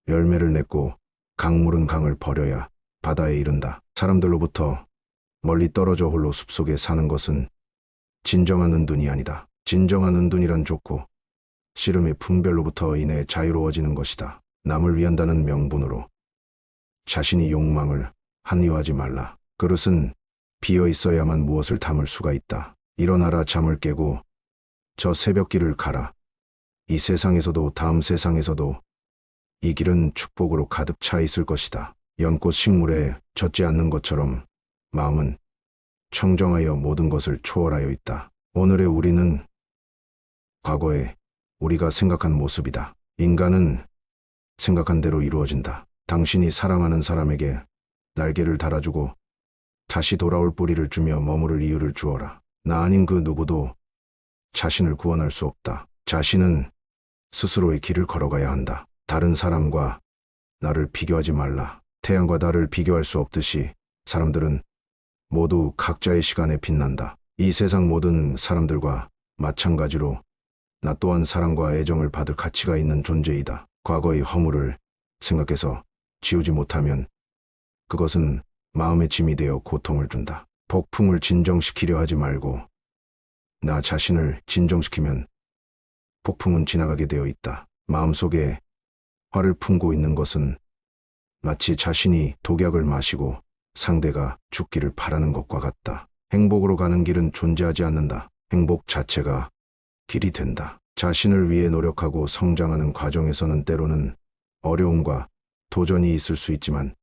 열매를 맺고 강물은 강을 버려야 바다에 이른다. 사람들로부터 멀리 떨어져 홀로 숲속에 사는 것은 진정한 은둔이 아니다. 진정한 은둔이란 좋고 싫음의 분별로부터 인해 자유로워지는 것이다. 남을 위한다는 명분으로 자신이 욕망을 합리화하지 말라. 그릇은 비어 있어야만 무엇을 담을 수가 있다. 일어나라. 잠을 깨고 저 새벽길을 가라. 이 세상에서도 다음 세상에서도 이 길은 축복으로 가득 차 있을 것이다. 연꽃 식물에 젖지 않는 것처럼 마음은 청정하여 모든 것을 초월하여 있다. 오늘의 우리는 과거에 우리가 생각한 모습이다. 인간은 생각한 대로 이루어진다. 당신이 사랑하는 사람에게 날개를 달아주고 다시 돌아올 뿌리를 주며 머무를 이유를 주어라. 나 아닌 그 누구도 자신을 구원할 수 없다. 자신은 스스로의 길을 걸어가야 한다. 다른 사람과 나를 비교하지 말라. 태양과 달을 비교할 수 없듯이 사람들은 모두 각자의 시간에 빛난다. 이 세상 모든 사람들과 마찬가지로 나 또한 사랑과 애정을 받을 가치가 있는 존재이다. 과거의 허물을 생각해서 지우지 못하면 그것은 마음의 짐이 되어 고통을 준다. 폭풍을 진정시키려 하지 말고 나 자신을 진정시키면 폭풍은 지나가게 되어 있다. 마음속에 화를 품고 있는 것은 마치 자신이 독약을 마시고 상대가 죽기를 바라는 것과 같다. 행복으로 가는 길은 존재하지 않는다. 행복 자체가 길이 된다. 자신을 위해 노력하고 성장하는 과정에서는 때로는 어려움과 도전이 있을 수 있지만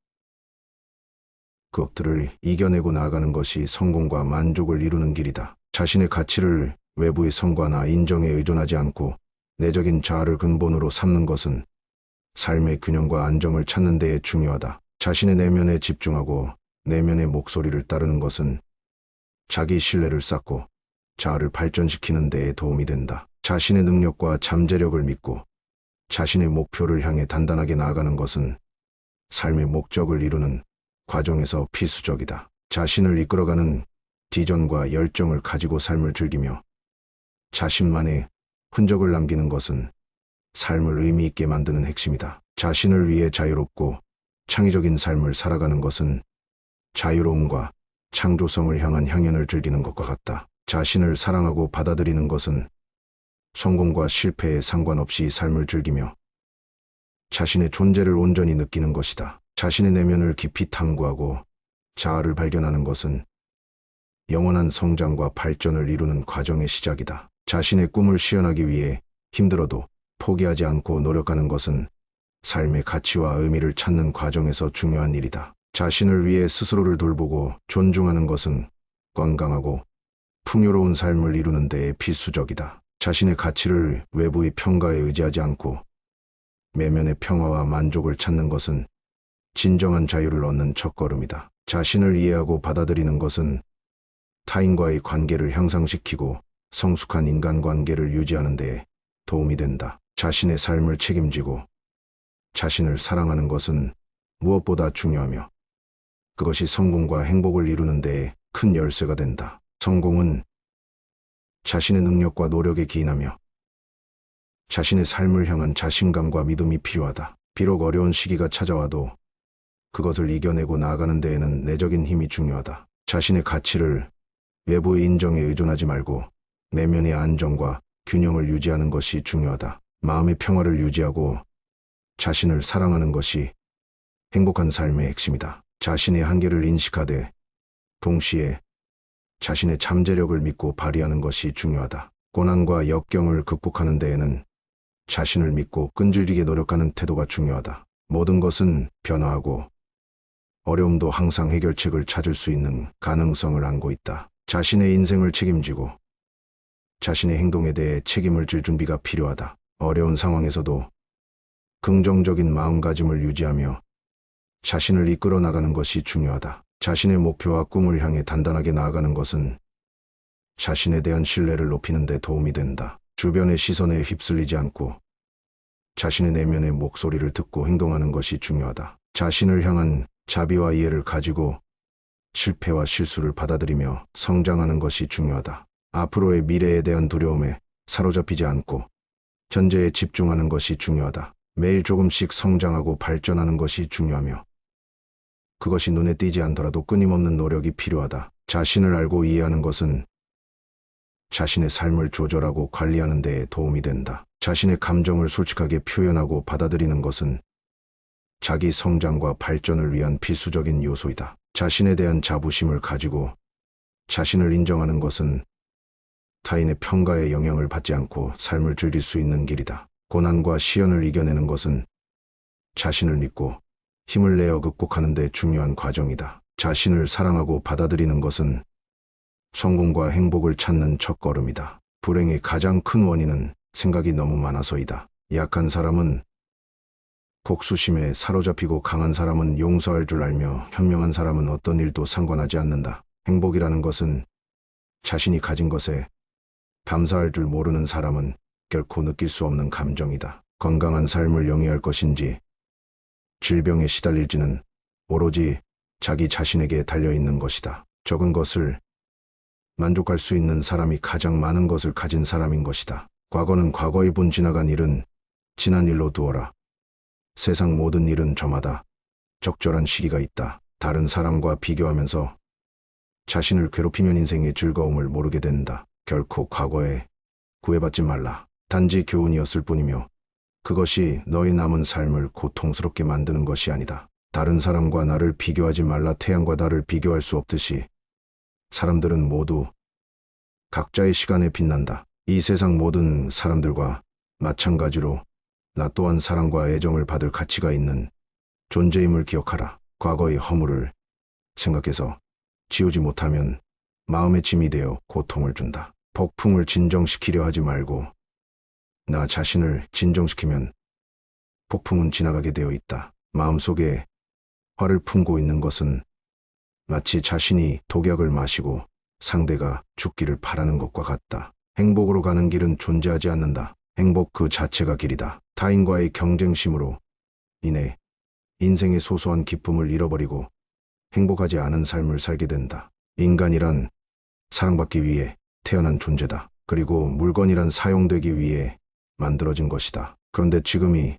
그것들을 이겨내고 나아가는 것이 성공과 만족을 이루는 길이다. 자신의 가치를 외부의 성과나 인정에 의존하지 않고 내적인 자아를 근본으로 삼는 것은 삶의 균형과 안정을 찾는 데에 중요하다. 자신의 내면에 집중하고 내면의 목소리를 따르는 것은 자기 신뢰를 쌓고 자아를 발전시키는 데에 도움이 된다. 자신의 능력과 잠재력을 믿고 자신의 목표를 향해 단단하게 나아가는 것은 삶의 목적을 이루는 과정에서 필수적이다. 자신을 이끌어가는 비전과 열정을 가지고 삶을 즐기며 자신만의 흔적을 남기는 것은 삶을 의미 있게 만드는 핵심이다. 자신을 위해 자유롭고 창의적인 삶을 살아가는 것은 자유로움과 창조성을 향한 향연을 즐기는 것과 같다. 자신을 사랑하고 받아들이는 것은 성공과 실패에 상관없이 삶을 즐기며 자신의 존재를 온전히 느끼는 것이다. 자신의 내면을 깊이 탐구하고 자아를 발견하는 것은 영원한 성장과 발전을 이루는 과정의 시작이다. 자신의 꿈을 실현하기 위해 힘들어도 포기하지 않고 노력하는 것은 삶의 가치와 의미를 찾는 과정에서 중요한 일이다. 자신을 위해 스스로를 돌보고 존중하는 것은 건강하고 풍요로운 삶을 이루는 데에 필수적이다. 자신의 가치를 외부의 평가에 의지하지 않고 내면의 평화와 만족을 찾는 것은 진정한 자유를 얻는 첫걸음이다. 자신을 이해하고 받아들이는 것은 타인과의 관계를 향상시키고 성숙한 인간관계를 유지하는 데에 도움이 된다. 자신의 삶을 책임지고 자신을 사랑하는 것은 무엇보다 중요하며 그것이 성공과 행복을 이루는 데에 큰 열쇠가 된다. 성공은 자신의 능력과 노력에 기인하며 자신의 삶을 향한 자신감과 믿음이 필요하다. 비록 어려운 시기가 찾아와도 그것을 이겨내고 나아가는 데에는 내적인 힘이 중요하다. 자신의 가치를 외부의 인정에 의존하지 말고 내면의 안정과 균형을 유지하는 것이 중요하다. 마음의 평화를 유지하고 자신을 사랑하는 것이 행복한 삶의 핵심이다. 자신의 한계를 인식하되 동시에 자신의 잠재력을 믿고 발휘하는 것이 중요하다. 고난과 역경을 극복하는 데에는 자신을 믿고 끈질기게 노력하는 태도가 중요하다. 모든 것은 변화하고 어려움도 항상 해결책을 찾을 수 있는 가능성을 안고 있다. 자신의 인생을 책임지고 자신의 행동에 대해 책임을 질 준비가 필요하다. 어려운 상황에서도 긍정적인 마음가짐을 유지하며 자신을 이끌어 나가는 것이 중요하다. 자신의 목표와 꿈을 향해 단단하게 나아가는 것은 자신에 대한 신뢰를 높이는 데 도움이 된다. 주변의 시선에 휩쓸리지 않고 자신의 내면의 목소리를 듣고 행동하는 것이 중요하다. 자신을 향한 자비와 이해를 가지고 실패와 실수를 받아들이며 성장하는 것이 중요하다. 앞으로의 미래에 대한 두려움에 사로잡히지 않고 현재에 집중하는 것이 중요하다. 매일 조금씩 성장하고 발전하는 것이 중요하며 그것이 눈에 띄지 않더라도 끊임없는 노력이 필요하다. 자신을 알고 이해하는 것은 자신의 삶을 조절하고 관리하는 데에 도움이 된다. 자신의 감정을 솔직하게 표현하고 받아들이는 것은 자기 성장과 발전을 위한 필수적인 요소이다. 자신에 대한 자부심을 가지고 자신을 인정하는 것은 타인의 평가에 영향을 받지 않고 삶을 즐길 수 있는 길이다. 고난과 시련을 이겨내는 것은 자신을 믿고 힘을 내어 극복하는 데 중요한 과정이다. 자신을 사랑하고 받아들이는 것은 성공과 행복을 찾는 첫걸음이다. 불행의 가장 큰 원인은 생각이 너무 많아서이다. 약한 사람은 복수심에 사로잡히고 강한 사람은 용서할 줄 알며 현명한 사람은 어떤 일도 상관하지 않는다. 행복이라는 것은 자신이 가진 것에 감사할 줄 모르는 사람은 결코 느낄 수 없는 감정이다. 건강한 삶을 영위할 것인지 질병에 시달릴지는 오로지 자기 자신에게 달려있는 것이다. 적은 것을 만족할 수 있는 사람이 가장 많은 것을 가진 사람인 것이다. 과거는 과거의 본 지나간 일은 지난 일로 두어라. 세상 모든 일은 저마다 적절한 시기가 있다. 다른 사람과 비교하면서 자신을 괴롭히면 인생의 즐거움을 모르게 된다. 결코 과거에 구애받지 말라. 단지 교훈이었을 뿐이며 그것이 너의 남은 삶을 고통스럽게 만드는 것이 아니다. 다른 사람과 나를 비교하지 말라. 태양과 달을 비교할 수 없듯이 사람들은 모두 각자의 시간에 빛난다. 이 세상 모든 사람들과 마찬가지로 나 또한 사랑과 애정을 받을 가치가 있는 존재임을 기억하라. 과거의 허물을 생각해서 지우지 못하면 마음의 짐이 되어 고통을 준다. 폭풍을 진정시키려 하지 말고 나 자신을 진정시키면 폭풍은 지나가게 되어 있다. 마음속에 화를 품고 있는 것은 마치 자신이 독약을 마시고 상대가 죽기를 바라는 것과 같다. 행복으로 가는 길은 존재하지 않는다. 행복 그 자체가 길이다. 타인과의 경쟁심으로 인해 인생의 소소한 기쁨을 잃어버리고 행복하지 않은 삶을 살게 된다. 인간이란 사랑받기 위해 태어난 존재다. 그리고 물건이란 사용되기 위해 만들어진 것이다. 그런데 지금 이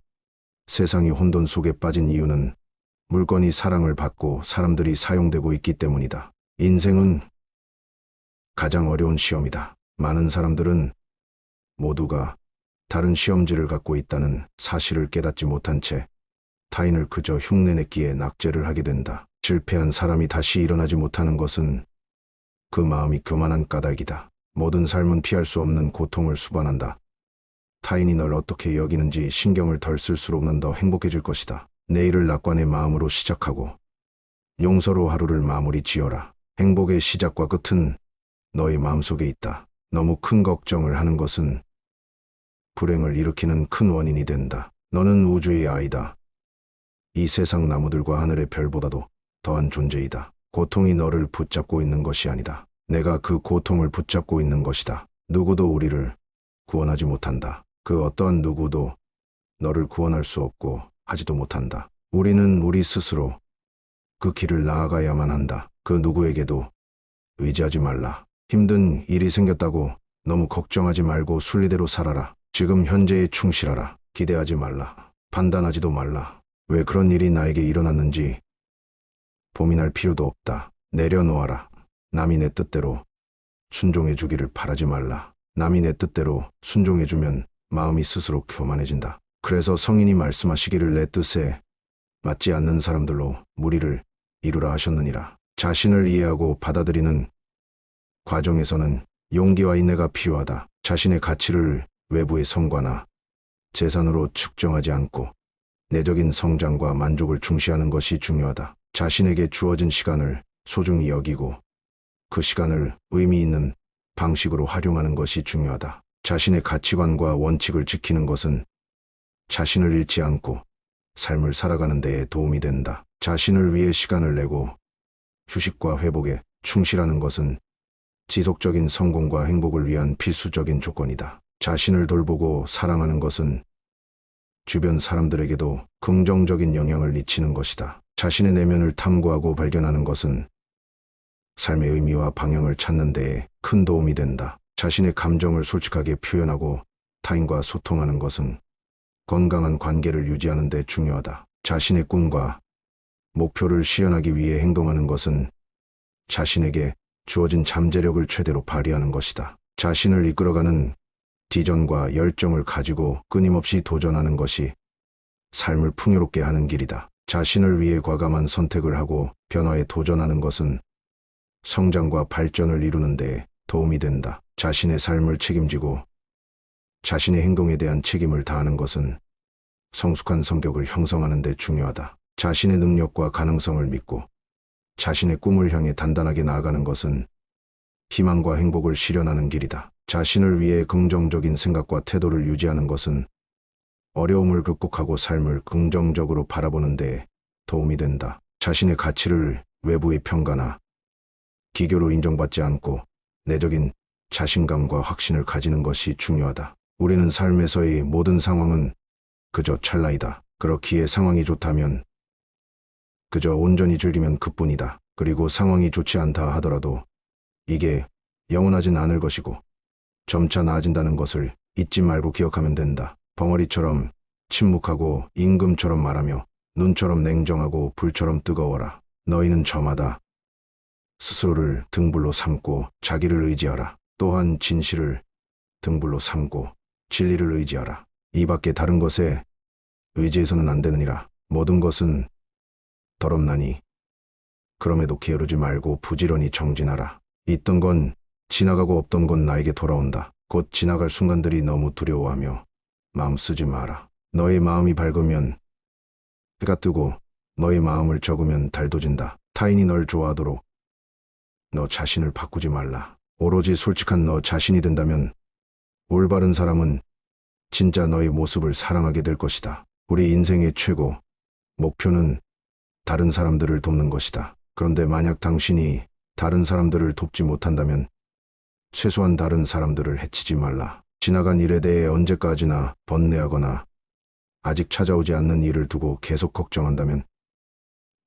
세상이 혼돈 속에 빠진 이유는 물건이 사랑을 받고 사람들이 사용되고 있기 때문이다. 인생은 가장 어려운 시험이다. 많은 사람들은 모두가 다른 시험지를 갖고 있다는 사실을 깨닫지 못한 채 타인을 그저 흉내냈기에 낙제를 하게 된다. 실패한 사람이 다시 일어나지 못하는 것은 그 마음이 교만한 까닭이다. 모든 삶은 피할 수 없는 고통을 수반한다. 타인이 널 어떻게 여기는지 신경을 덜 쓸수록 넌 더 행복해질 것이다. 내일을 낙관의 마음으로 시작하고 용서로 하루를 마무리 지어라. 행복의 시작과 끝은 너의 마음속에 있다. 너무 큰 걱정을 하는 것은 불행을 일으키는 큰 원인이 된다. 너는 우주의 아이다. 이 세상 나무들과 하늘의 별보다도 더한 존재이다. 고통이 너를 붙잡고 있는 것이 아니다. 내가 그 고통을 붙잡고 있는 것이다. 누구도 우리를 구원하지 못한다. 그 어떠한 누구도 너를 구원할 수 없고 하지도 못한다. 우리는 우리 스스로 그 길을 나아가야만 한다. 그 누구에게도 의지하지 말라. 힘든 일이 생겼다고 너무 걱정하지 말고 순리대로 살아라. 지금 현재에 충실하라. 기대하지 말라. 판단하지도 말라. 왜 그런 일이 나에게 일어났는지 고민할 필요도 없다. 내려놓아라. 남이 내 뜻대로 순종해 주기를 바라지 말라. 남이 내 뜻대로 순종해주면 마음이 스스로 교만해진다. 그래서 성인이 말씀하시기를 내 뜻에 맞지 않는 사람들로 무리를 이루라 하셨느니라. 자신을 이해하고 받아들이는 과정에서는 용기와 인내가 필요하다. 자신의 가치를 외부의 성과나 재산으로 측정하지 않고 내적인 성장과 만족을 중시하는 것이 중요하다. 자신에게 주어진 시간을 소중히 여기고 그 시간을 의미 있는 방식으로 활용하는 것이 중요하다. 자신의 가치관과 원칙을 지키는 것은 자신을 잃지 않고 삶을 살아가는 데에 도움이 된다. 자신을 위해 시간을 내고 휴식과 회복에 충실하는 것은 지속적인 성공과 행복을 위한 필수적인 조건이다. 자신을 돌보고 사랑하는 것은 주변 사람들에게도 긍정적인 영향을 미치는 것이다. 자신의 내면을 탐구하고 발견하는 것은 삶의 의미와 방향을 찾는 데에 큰 도움이 된다. 자신의 감정을 솔직하게 표현하고 타인과 소통하는 것은 건강한 관계를 유지하는 데 중요하다. 자신의 꿈과 목표를 실현하기 위해 행동하는 것은 자신에게 주어진 잠재력을 최대로 발휘하는 것이다. 자신을 이끌어가는 비전과 열정을 가지고 끊임없이 도전하는 것이 삶을 풍요롭게 하는 길이다. 자신을 위해 과감한 선택을 하고 변화에 도전하는 것은 성장과 발전을 이루는 데 도움이 된다. 자신의 삶을 책임지고 자신의 행동에 대한 책임을 다하는 것은 성숙한 성격을 형성하는 데 중요하다. 자신의 능력과 가능성을 믿고 자신의 꿈을 향해 단단하게 나아가는 것은 희망과 행복을 실현하는 길이다. 자신을 위해 긍정적인 생각과 태도를 유지하는 것은 어려움을 극복하고 삶을 긍정적으로 바라보는 데 도움이 된다. 자신의 가치를 외부의 평가나 기교로 인정받지 않고 내적인 자신감과 확신을 가지는 것이 중요하다. 우리는 삶에서의 모든 상황은 그저 찰나이다. 그렇기에 상황이 좋다면 그저 온전히 즐기면 그뿐이다. 그리고 상황이 좋지 않다 하더라도 이게 영원하진 않을 것이고 점차 나아진다는 것을 잊지 말고 기억하면 된다. 벙어리처럼 침묵하고 임금처럼 말하며 눈처럼 냉정하고 불처럼 뜨거워라. 너희는 저마다 스스로를 등불로 삼고 자기를 의지하라. 또한 진실을 등불로 삼고 진리를 의지하라. 이 밖에 다른 것에 의지해서는 안 되느니라. 모든 것은 더럽나니 그럼에도 게으르지 말고 부지런히 정진하라. 있던 건 지나가고 없던 건 나에게 돌아온다. 곧 지나갈 순간들이 너무 두려워하며 마음 쓰지 마라. 너의 마음이 밝으면 해가 뜨고 너의 마음을 적으면 달도 진다. 타인이 널 좋아하도록 너 자신을 바꾸지 말라. 오로지 솔직한 너 자신이 된다면 올바른 사람은 진짜 너의 모습을 사랑하게 될 것이다. 우리 인생의 최고 목표는 다른 사람들을 돕는 것이다. 그런데 만약 당신이 다른 사람들을 돕지 못한다면 최소한 다른 사람들을 해치지 말라. 지나간 일에 대해 언제까지나 번뇌하거나 아직 찾아오지 않는 일을 두고 계속 걱정한다면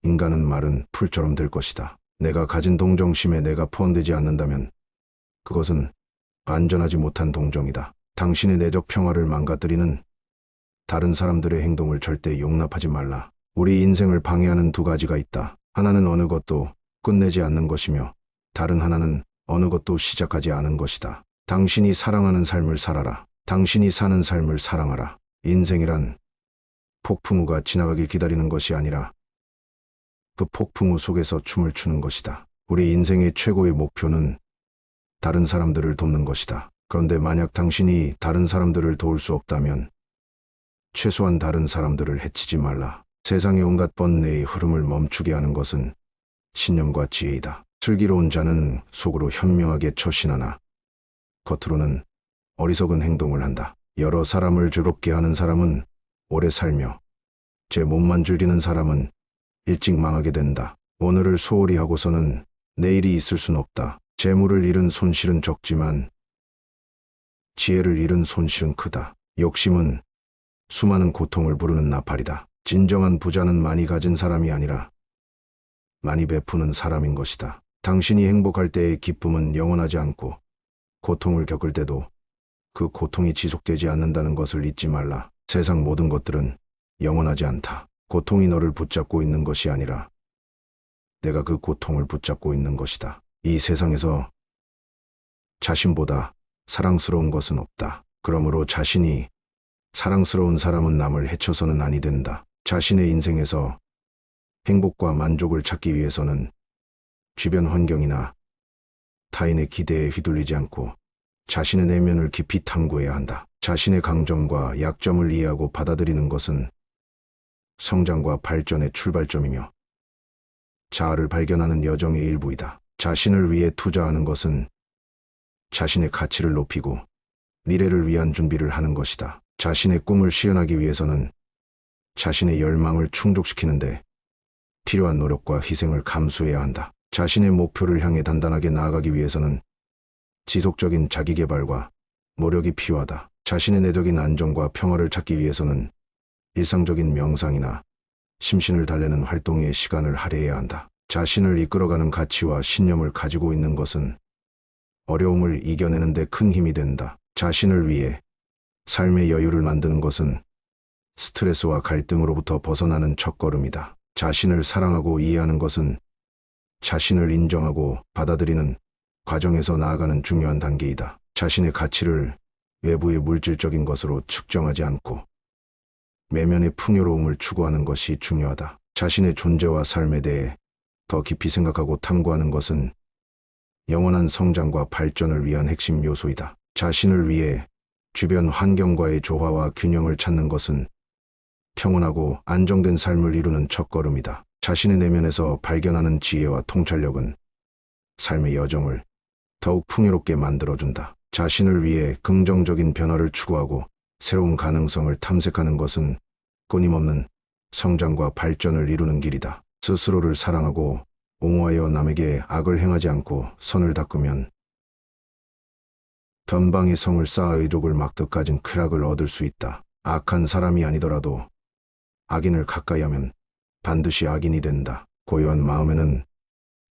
인간은 마른 풀처럼 될 것이다. 내가 가진 동정심에 내가 포함되지 않는다면 그것은 안전하지 못한 동정이다. 당신의 내적 평화를 망가뜨리는 다른 사람들의 행동을 절대 용납하지 말라. 우리 인생을 방해하는 두 가지가 있다. 하나는 어느 것도 끝내지 않는 것이며 다른 하나는 어느 것도 시작하지 않은 것이다. 당신이 사랑하는 삶을 살아라. 당신이 사는 삶을 사랑하라. 인생이란 폭풍우가 지나가길 기다리는 것이 아니라 그 폭풍우 속에서 춤을 추는 것이다. 우리 인생의 최고의 목표는 다른 사람들을 돕는 것이다. 그런데 만약 당신이 다른 사람들을 도울 수 없다면 최소한 다른 사람들을 해치지 말라. 세상의 온갖 번뇌의 흐름을 멈추게 하는 것은 신념과 지혜이다. 슬기로운 자는 속으로 현명하게 처신하나 겉으로는 어리석은 행동을 한다. 여러 사람을 즐겁게 하는 사람은 오래 살며 제 몸만 즐기는 사람은 일찍 망하게 된다. 오늘을 소홀히 하고서는 내일이 있을 순 없다. 재물을 잃은 손실은 적지만 지혜를 잃은 손실은 크다. 욕심은 수많은 고통을 부르는 나팔이다. 진정한 부자는 많이 가진 사람이 아니라 많이 베푸는 사람인 것이다. 당신이 행복할 때의 기쁨은 영원하지 않고 고통을 겪을 때도 그 고통이 지속되지 않는다는 것을 잊지 말라. 세상 모든 것들은 영원하지 않다. 고통이 너를 붙잡고 있는 것이 아니라 내가 그 고통을 붙잡고 있는 것이다. 이 세상에서 자신보다 사랑스러운 것은 없다. 그러므로 자신이 사랑스러운 사람은 남을 해쳐서는 아니 된다. 자신의 인생에서 행복과 만족을 찾기 위해서는 주변 환경이나 타인의 기대에 휘둘리지 않고 자신의 내면을 깊이 탐구해야 한다. 자신의 강점과 약점을 이해하고 받아들이는 것은 성장과 발전의 출발점이며 자아를 발견하는 여정의 일부이다. 자신을 위해 투자하는 것은 자신의 가치를 높이고 미래를 위한 준비를 하는 것이다. 자신의 꿈을 실현하기 위해서는 자신의 열망을 충족시키는데 필요한 노력과 희생을 감수해야 한다. 자신의 목표를 향해 단단하게 나아가기 위해서는 지속적인 자기개발과 노력이 필요하다. 자신의 내적인 안정과 평화를 찾기 위해서는 일상적인 명상이나 심신을 달래는 활동에 시간을 할애해야 한다. 자신을 이끌어가는 가치와 신념을 가지고 있는 것은 어려움을 이겨내는 데 큰 힘이 된다. 자신을 위해 삶의 여유를 만드는 것은 스트레스와 갈등으로부터 벗어나는 첫걸음이다. 자신을 사랑하고 이해하는 것은 자신을 인정하고 받아들이는 과정에서 나아가는 중요한 단계이다. 자신의 가치를 외부의 물질적인 것으로 측정하지 않고 내면의 풍요로움을 추구하는 것이 중요하다. 자신의 존재와 삶에 대해 더 깊이 생각하고 탐구하는 것은 영원한 성장과 발전을 위한 핵심 요소이다. 자신을 위해 주변 환경과의 조화와 균형을 찾는 것은 평온하고 안정된 삶을 이루는 첫걸음이다. 자신의 내면에서 발견하는 지혜와 통찰력은 삶의 여정을 더욱 풍요롭게 만들어준다. 자신을 위해 긍정적인 변화를 추구하고 새로운 가능성을 탐색하는 것은 끊임없는 성장과 발전을 이루는 길이다. 스스로를 사랑하고 옹호하여 남에게 악을 행하지 않고 선을 닦으면 변방의 성을 쌓아 의족을 막듯 가진 쾌락을 얻을 수 있다. 악한 사람이 아니더라도 악인을 가까이 하면 반드시 악인이 된다. 고요한 마음에는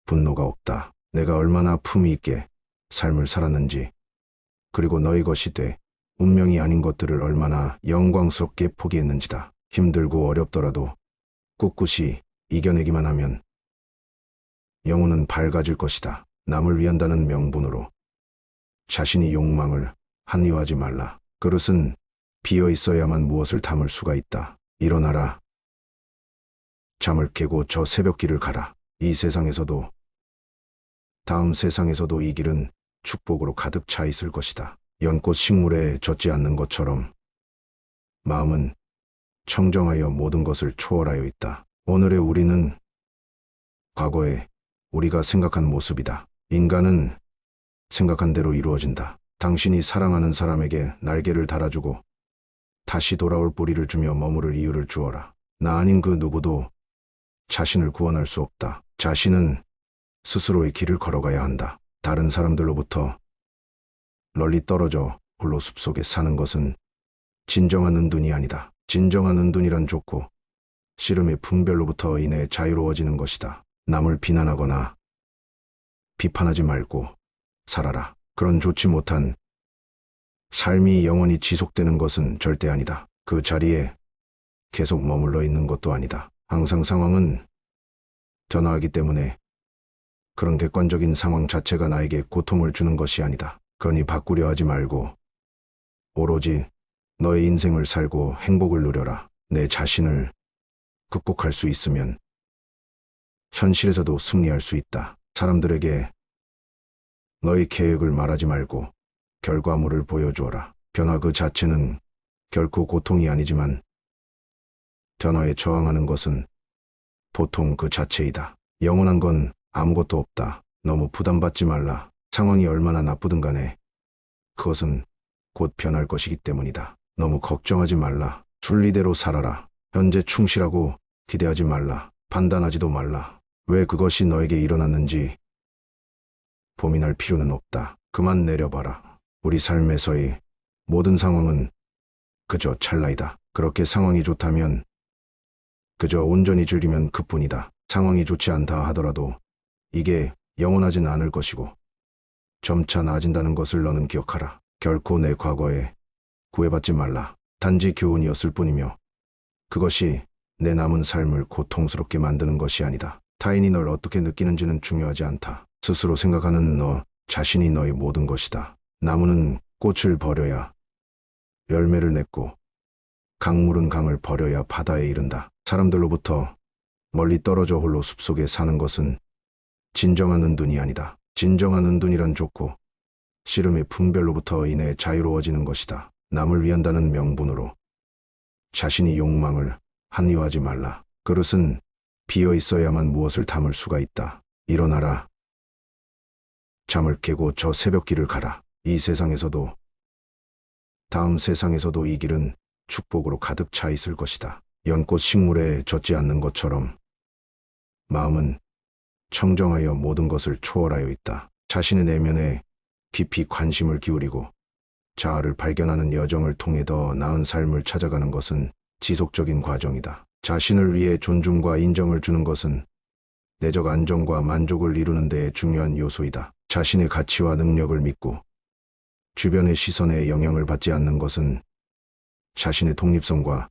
분노가 없다. 내가 얼마나 품위 있게 삶을 살았는지, 그리고 너의 것이 돼 운명이 아닌 것들을 얼마나 영광스럽게 포기했는지다. 힘들고 어렵더라도 꿋꿋이 이겨내기만 하면 영혼은 밝아질 것이다. 남을 위한다는 명분으로 자신의 욕망을 합리화하지 말라. 그릇은 비어 있어야만 무엇을 담을 수가 있다. 일어나라. 잠을 깨고 저 새벽길을 가라. 이 세상에서도 다음 세상에서도 이 길은 축복으로 가득 차 있을 것이다. 연꽃 식물에 젖지 않는 것처럼 마음은 청정하여 모든 것을 초월하여 있다. 오늘의 우리는 과거에 우리가 생각한 모습이다. 인간은 생각한 대로 이루어진다. 당신이 사랑하는 사람에게 날개를 달아주고 다시 돌아올 뿌리를 주며 머무를 이유를 주어라. 나 아닌 그 누구도 자신을 구원할 수 없다. 자신은 스스로의 길을 걸어가야 한다. 다른 사람들로부터 멀리 떨어져 홀로 숲속에 사는 것은 진정한 은둔이 아니다. 진정한 은둔이란 좋고 씨름의 분별로부터 인해 자유로워지는 것이다. 남을 비난하거나 비판하지 말고 살아라. 그런 좋지 못한 삶이 영원히 지속되는 것은 절대 아니다. 그 자리에 계속 머물러 있는 것도 아니다. 항상 상황은 변화하기 때문에 그런 객관적인 상황 자체가 나에게 고통을 주는 것이 아니다. 그러니 바꾸려 하지 말고 오로지 너의 인생을 살고 행복을 누려라. 내 자신을 극복할 수 있으면 현실에서도 승리할 수 있다. 사람들에게 너의 계획을 말하지 말고 결과물을 보여주어라. 변화 그 자체는 결코 고통이 아니지만 변화에 저항하는 것은 보통 그 자체이다. 영원한 건 아무것도 없다. 너무 부담받지 말라. 상황이 얼마나 나쁘든 간에 그것은 곧 변할 것이기 때문이다. 너무 걱정하지 말라. 순리대로 살아라. 현재 충실하고 기대하지 말라. 판단하지도 말라. 왜 그것이 너에게 일어났는지 고민할 필요는 없다. 그만 내려봐라. 우리 삶에서의 모든 상황은 그저 찰나이다. 그렇게 상황이 좋다면 그저 온전히 즐기면 그뿐이다. 상황이 좋지 않다 하더라도 이게 영원하진 않을 것이고 점차 나아진다는 것을 너는 기억하라. 결코 내 과거에 구애받지 말라. 단지 교훈이었을 뿐이며 그것이 내 남은 삶을 고통스럽게 만드는 것이 아니다. 타인이 널 어떻게 느끼는지는 중요하지 않다. 스스로 생각하는 너 자신이 너의 모든 것이다. 나무는 꽃을 버려야 열매를 맺고 강물은 강을 버려야 바다에 이른다. 사람들로부터 멀리 떨어져 홀로 숲속에 사는 것은 진정한 은둔이 아니다. 진정한 은둔이란 좋고 씨름의 분별로부터 인해 자유로워지는 것이다. 남을 위한다는 명분으로 자신이 욕망을 합리화하지 말라. 그릇은 비어 있어야만 무엇을 담을 수가 있다. 일어나라. 잠을 깨고 저 새벽길을 가라. 이 세상에서도 다음 세상에서도 이 길은 축복으로 가득 차 있을 것이다. 연꽃 식물에 젖지 않는 것처럼 마음은 청정하여 모든 것을 초월하여 있다. 자신의 내면에 깊이 관심을 기울이고 자아를 발견하는 여정을 통해 더 나은 삶을 찾아가는 것은 지속적인 과정이다. 자신을 위해 존중과 인정을 주는 것은 내적 안정과 만족을 이루는 데 중요한 요소이다. 자신의 가치와 능력을 믿고 주변의 시선에 영향을 받지 않는 것은 자신의 독립성과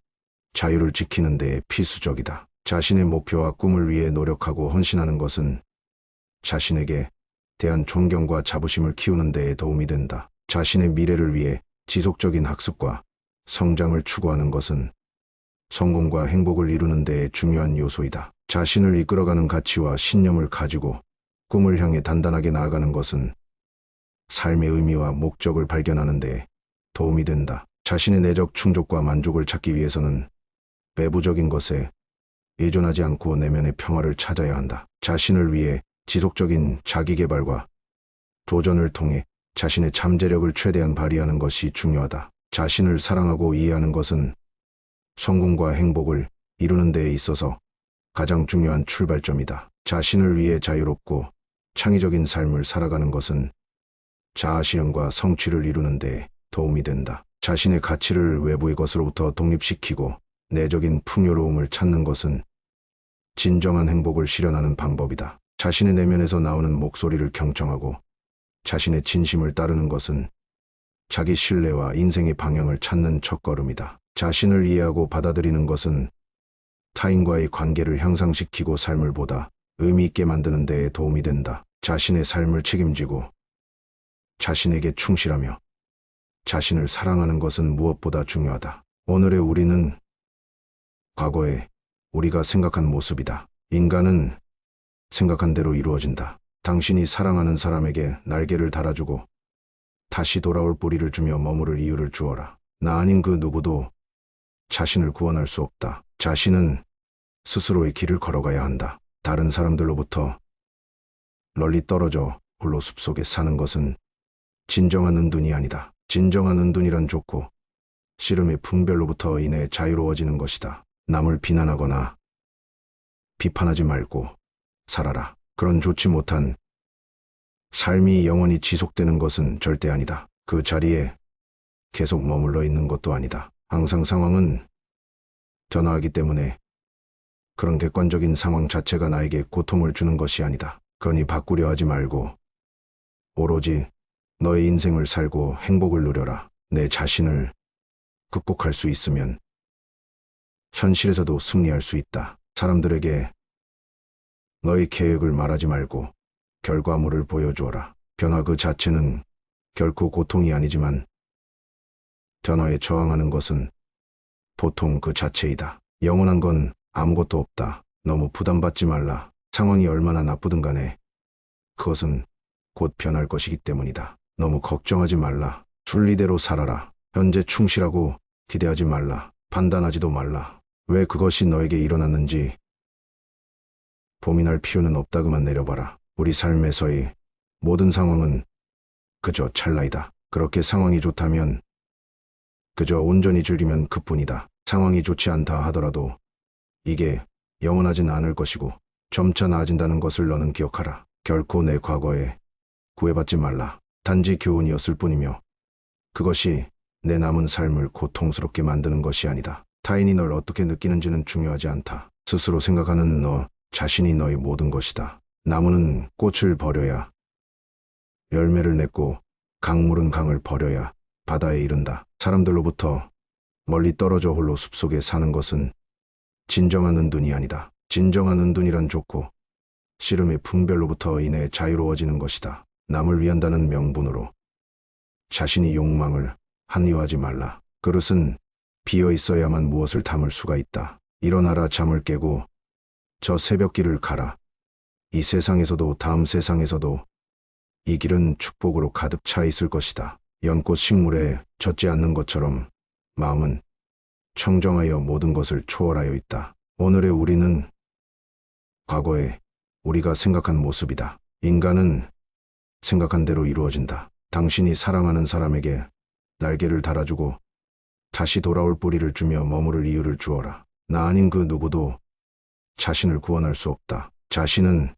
자유를 지키는 데 필수적이다. 자신의 목표와 꿈을 위해 노력하고 헌신하는 것은 자신에게 대한 존경과 자부심을 키우는 데에 도움이 된다. 자신의 미래를 위해 지속적인 학습과 성장을 추구하는 것은 성공과 행복을 이루는 데에 중요한 요소이다. 자신을 이끌어가는 가치와 신념을 가지고 꿈을 향해 단단하게 나아가는 것은 삶의 의미와 목적을 발견하는 데 도움이 된다. 자신의 내적 충족과 만족을 찾기 위해서는 외부적인 것에 의존하지 않고 내면의 평화를 찾아야 한다. 자신을 위해 지속적인 자기개발과 도전을 통해 자신의 잠재력을 최대한 발휘하는 것이 중요하다. 자신을 사랑하고 이해하는 것은 성공과 행복을 이루는 데에 있어서 가장 중요한 출발점이다. 자신을 위해 자유롭고 창의적인 삶을 살아가는 것은 자아실현과 성취를 이루는 데 도움이 된다. 자신의 가치를 외부의 것으로부터 독립시키고 내적인 풍요로움을 찾는 것은 진정한 행복을 실현하는 방법이다. 자신의 내면에서 나오는 목소리를 경청하고 자신의 진심을 따르는 것은 자기 신뢰와 인생의 방향을 찾는 첫걸음이다. 자신을 이해하고 받아들이는 것은 타인과의 관계를 향상시키고 삶을 보다 의미 있게 만드는 데에 도움이 된다. 자신의 삶을 책임지고 자신에게 충실하며 자신을 사랑하는 것은 무엇보다 중요하다. 오늘의 우리는 과거에 우리가 생각한 모습이다. 인간은 생각한 대로 이루어진다. 당신이 사랑하는 사람에게 날개를 달아주고 다시 돌아올 뿌리를 주며 머무를 이유를 주어라. 나 아닌 그 누구도 자신을 구원할 수 없다. 자신은 스스로의 길을 걸어가야 한다. 다른 사람들로부터 멀리 떨어져 홀로 숲속에 사는 것은 진정한 은둔이 아니다. 진정한 은둔이란 좋고 씨름의 분별로부터 인해 자유로워지는 것이다. 남을 비난하거나 비판하지 말고 살아라. 그런 좋지 못한 삶이 영원히 지속되는 것은 절대 아니다. 그 자리에 계속 머물러 있는 것도 아니다. 항상 상황은 변화하기 때문에 그런 객관적인 상황 자체가 나에게 고통을 주는 것이 아니다. 그러니 바꾸려 하지 말고 오로지 너의 인생을 살고 행복을 누려라. 내 자신을 극복할 수 있으면 현실에서도 승리할 수 있다. 사람들에게 너의 계획을 말하지 말고 결과물을 보여주어라. 변화 그 자체는 결코 고통이 아니지만 변화에 저항하는 것은 보통 그 자체이다. 영원한 건 아무것도 없다. 너무 부담받지 말라. 상황이 얼마나 나쁘든 간에 그것은 곧 변할 것이기 때문이다. 너무 걱정하지 말라. 순리대로 살아라. 현재 충실하고 기대하지 말라. 판단하지도 말라. 왜 그것이 너에게 일어났는지 고민할 필요는 없다그만 내려봐라. 우리 삶에서의 모든 상황은 그저 찰나이다. 그렇게 상황이 좋다면 그저 온전히 즐기면 그뿐이다. 상황이 좋지 않다 하더라도 이게 영원하진 않을 것이고 점차 나아진다는 것을 너는 기억하라. 결코 내 과거에 구애받지 말라. 단지 교훈이었을 뿐이며 그것이 내 남은 삶을 고통스럽게 만드는 것이 아니다. 타인이 널 어떻게 느끼는지는 중요하지 않다. 스스로 생각하는 너 자신이 너의 모든 것이다. 나무는 꽃을 버려야 열매를 맺고 강물은 강을 버려야 바다에 이른다. 사람들로부터 멀리 떨어져 홀로 숲속에 사는 것은 진정한 은둔이 아니다. 진정한 은둔이란 좋고 씨름의 분별로부터 인해 자유로워지는 것이다. 남을 위한다는 명분으로 자신이 욕망을 합리화하지 말라. 그릇은 비어 있어야만 무엇을 담을 수가 있다. 일어나라. 잠을 깨고 저 새벽길을 가라. 이 세상에서도 다음 세상에서도 이 길은 축복으로 가득 차 있을 것이다. 연꽃 식물에 젖지 않는 것처럼 마음은 청정하여 모든 것을 초월하여 있다. 오늘의 우리는 과거에 우리가 생각한 모습이다. 인간은 생각한 대로 이루어진다. 당신이 사랑하는 사람에게 날개를 달아주고 다시 돌아올 뿌리를 주며 머무를 이유를 주어라. 나 아닌 그 누구도 자신을 구원할 수 없다. 자신은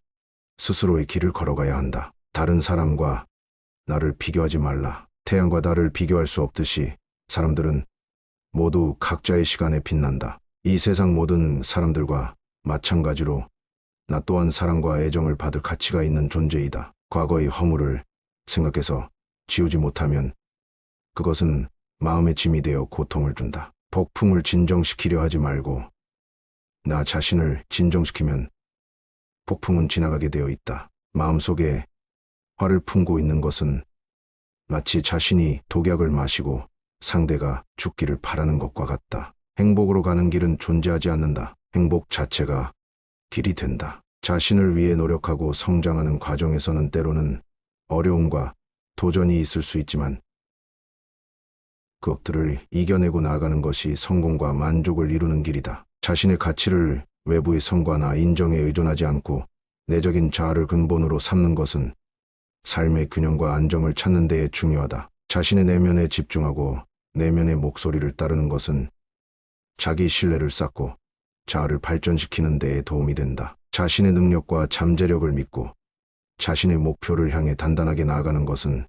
스스로의 길을 걸어가야 한다. 다른 사람과 나를 비교하지 말라. 태양과 달을 비교할 수 없듯이 사람들은 모두 각자의 시간에 빛난다. 이 세상 모든 사람들과 마찬가지로 나 또한 사랑과 애정을 받을 가치가 있는 존재이다. 과거의 허물을 생각해서 지우지 못하면 그것은 마음의 짐이 되어 고통을 준다. 폭풍을 진정시키려 하지 말고 나 자신을 진정시키면 폭풍은 지나가게 되어 있다. 마음속에 화를 품고 있는 것은 마치 자신이 독약을 마시고 상대가 죽기를 바라는 것과 같다. 행복으로 가는 길은 존재하지 않는다. 행복 자체가 길이 된다. 자신을 위해 노력하고 성장하는 과정에서는 때로는 어려움과 도전이 있을 수 있지만 그것들을 이겨내고 나아가는 것이 성공과 만족을 이루는 길이다. 자신의 가치를 외부의 성과나 인정에 의존하지 않고 내적인 자아를 근본으로 삼는 것은 삶의 균형과 안정을 찾는 데에 중요하다. 자신의 내면에 집중하고 내면의 목소리를 따르는 것은 자기 신뢰를 쌓고 자아를 발전시키는 데에 도움이 된다. 자신의 능력과 잠재력을 믿고 자신의 목표를 향해 단단하게 나아가는 것은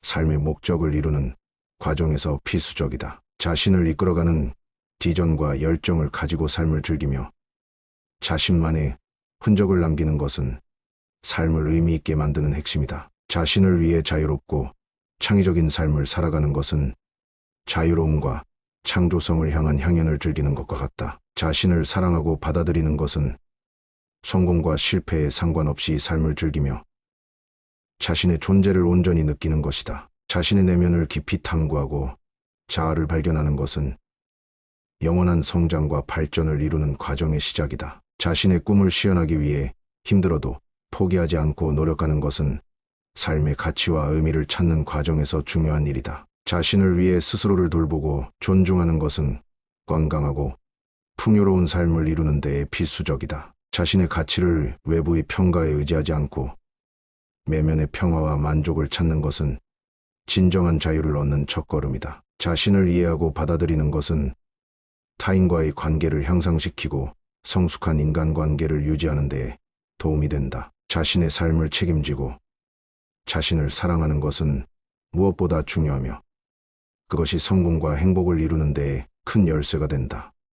삶의 목적을 이루는 과정에서 필수적이다. 자신을 이끌어가는 비전과 열정을 가지고 삶을 즐기며 자신만의 흔적을 남기는 것은 삶을 의미 있게 만드는 핵심이다. 자신을 위해 자유롭고 창의적인 삶을 살아가는 것은 자유로움과 창조성을 향한 향연을 즐기는 것과 같다. 자신을 사랑하고 받아들이는 것은 성공과 실패에 상관없이 삶을 즐기며 자신의 존재를 온전히 느끼는 것이다. 자신의 내면을 깊이 탐구하고 자아를 발견하는 것은 영원한 성장과 발전을 이루는 과정의 시작이다. 자신의 꿈을 실현하기 위해 힘들어도 포기하지 않고 노력하는 것은 삶의 가치와 의미를 찾는 과정에서 중요한 일이다. 자신을 위해 스스로를 돌보고 존중하는 것은 건강하고 풍요로운 삶을 이루는 데에 필수적이다. 자신의 가치를 외부의 평가에 의지하지 않고 내면의 평화와 만족을 찾는 것은 진정한 자유를 얻는 첫걸음이다. 자신을 이해하고 받아들이는 것은 타인과의 관계를 향상시키고 성숙한 인간관계를 유지하는 데에 도움이 된다. 자신의 삶을 책임지고 자신을 사랑하는 것은 무엇보다 중요하며 그것이 성공과 행복을 이루는 데에 큰 열쇠가 된다.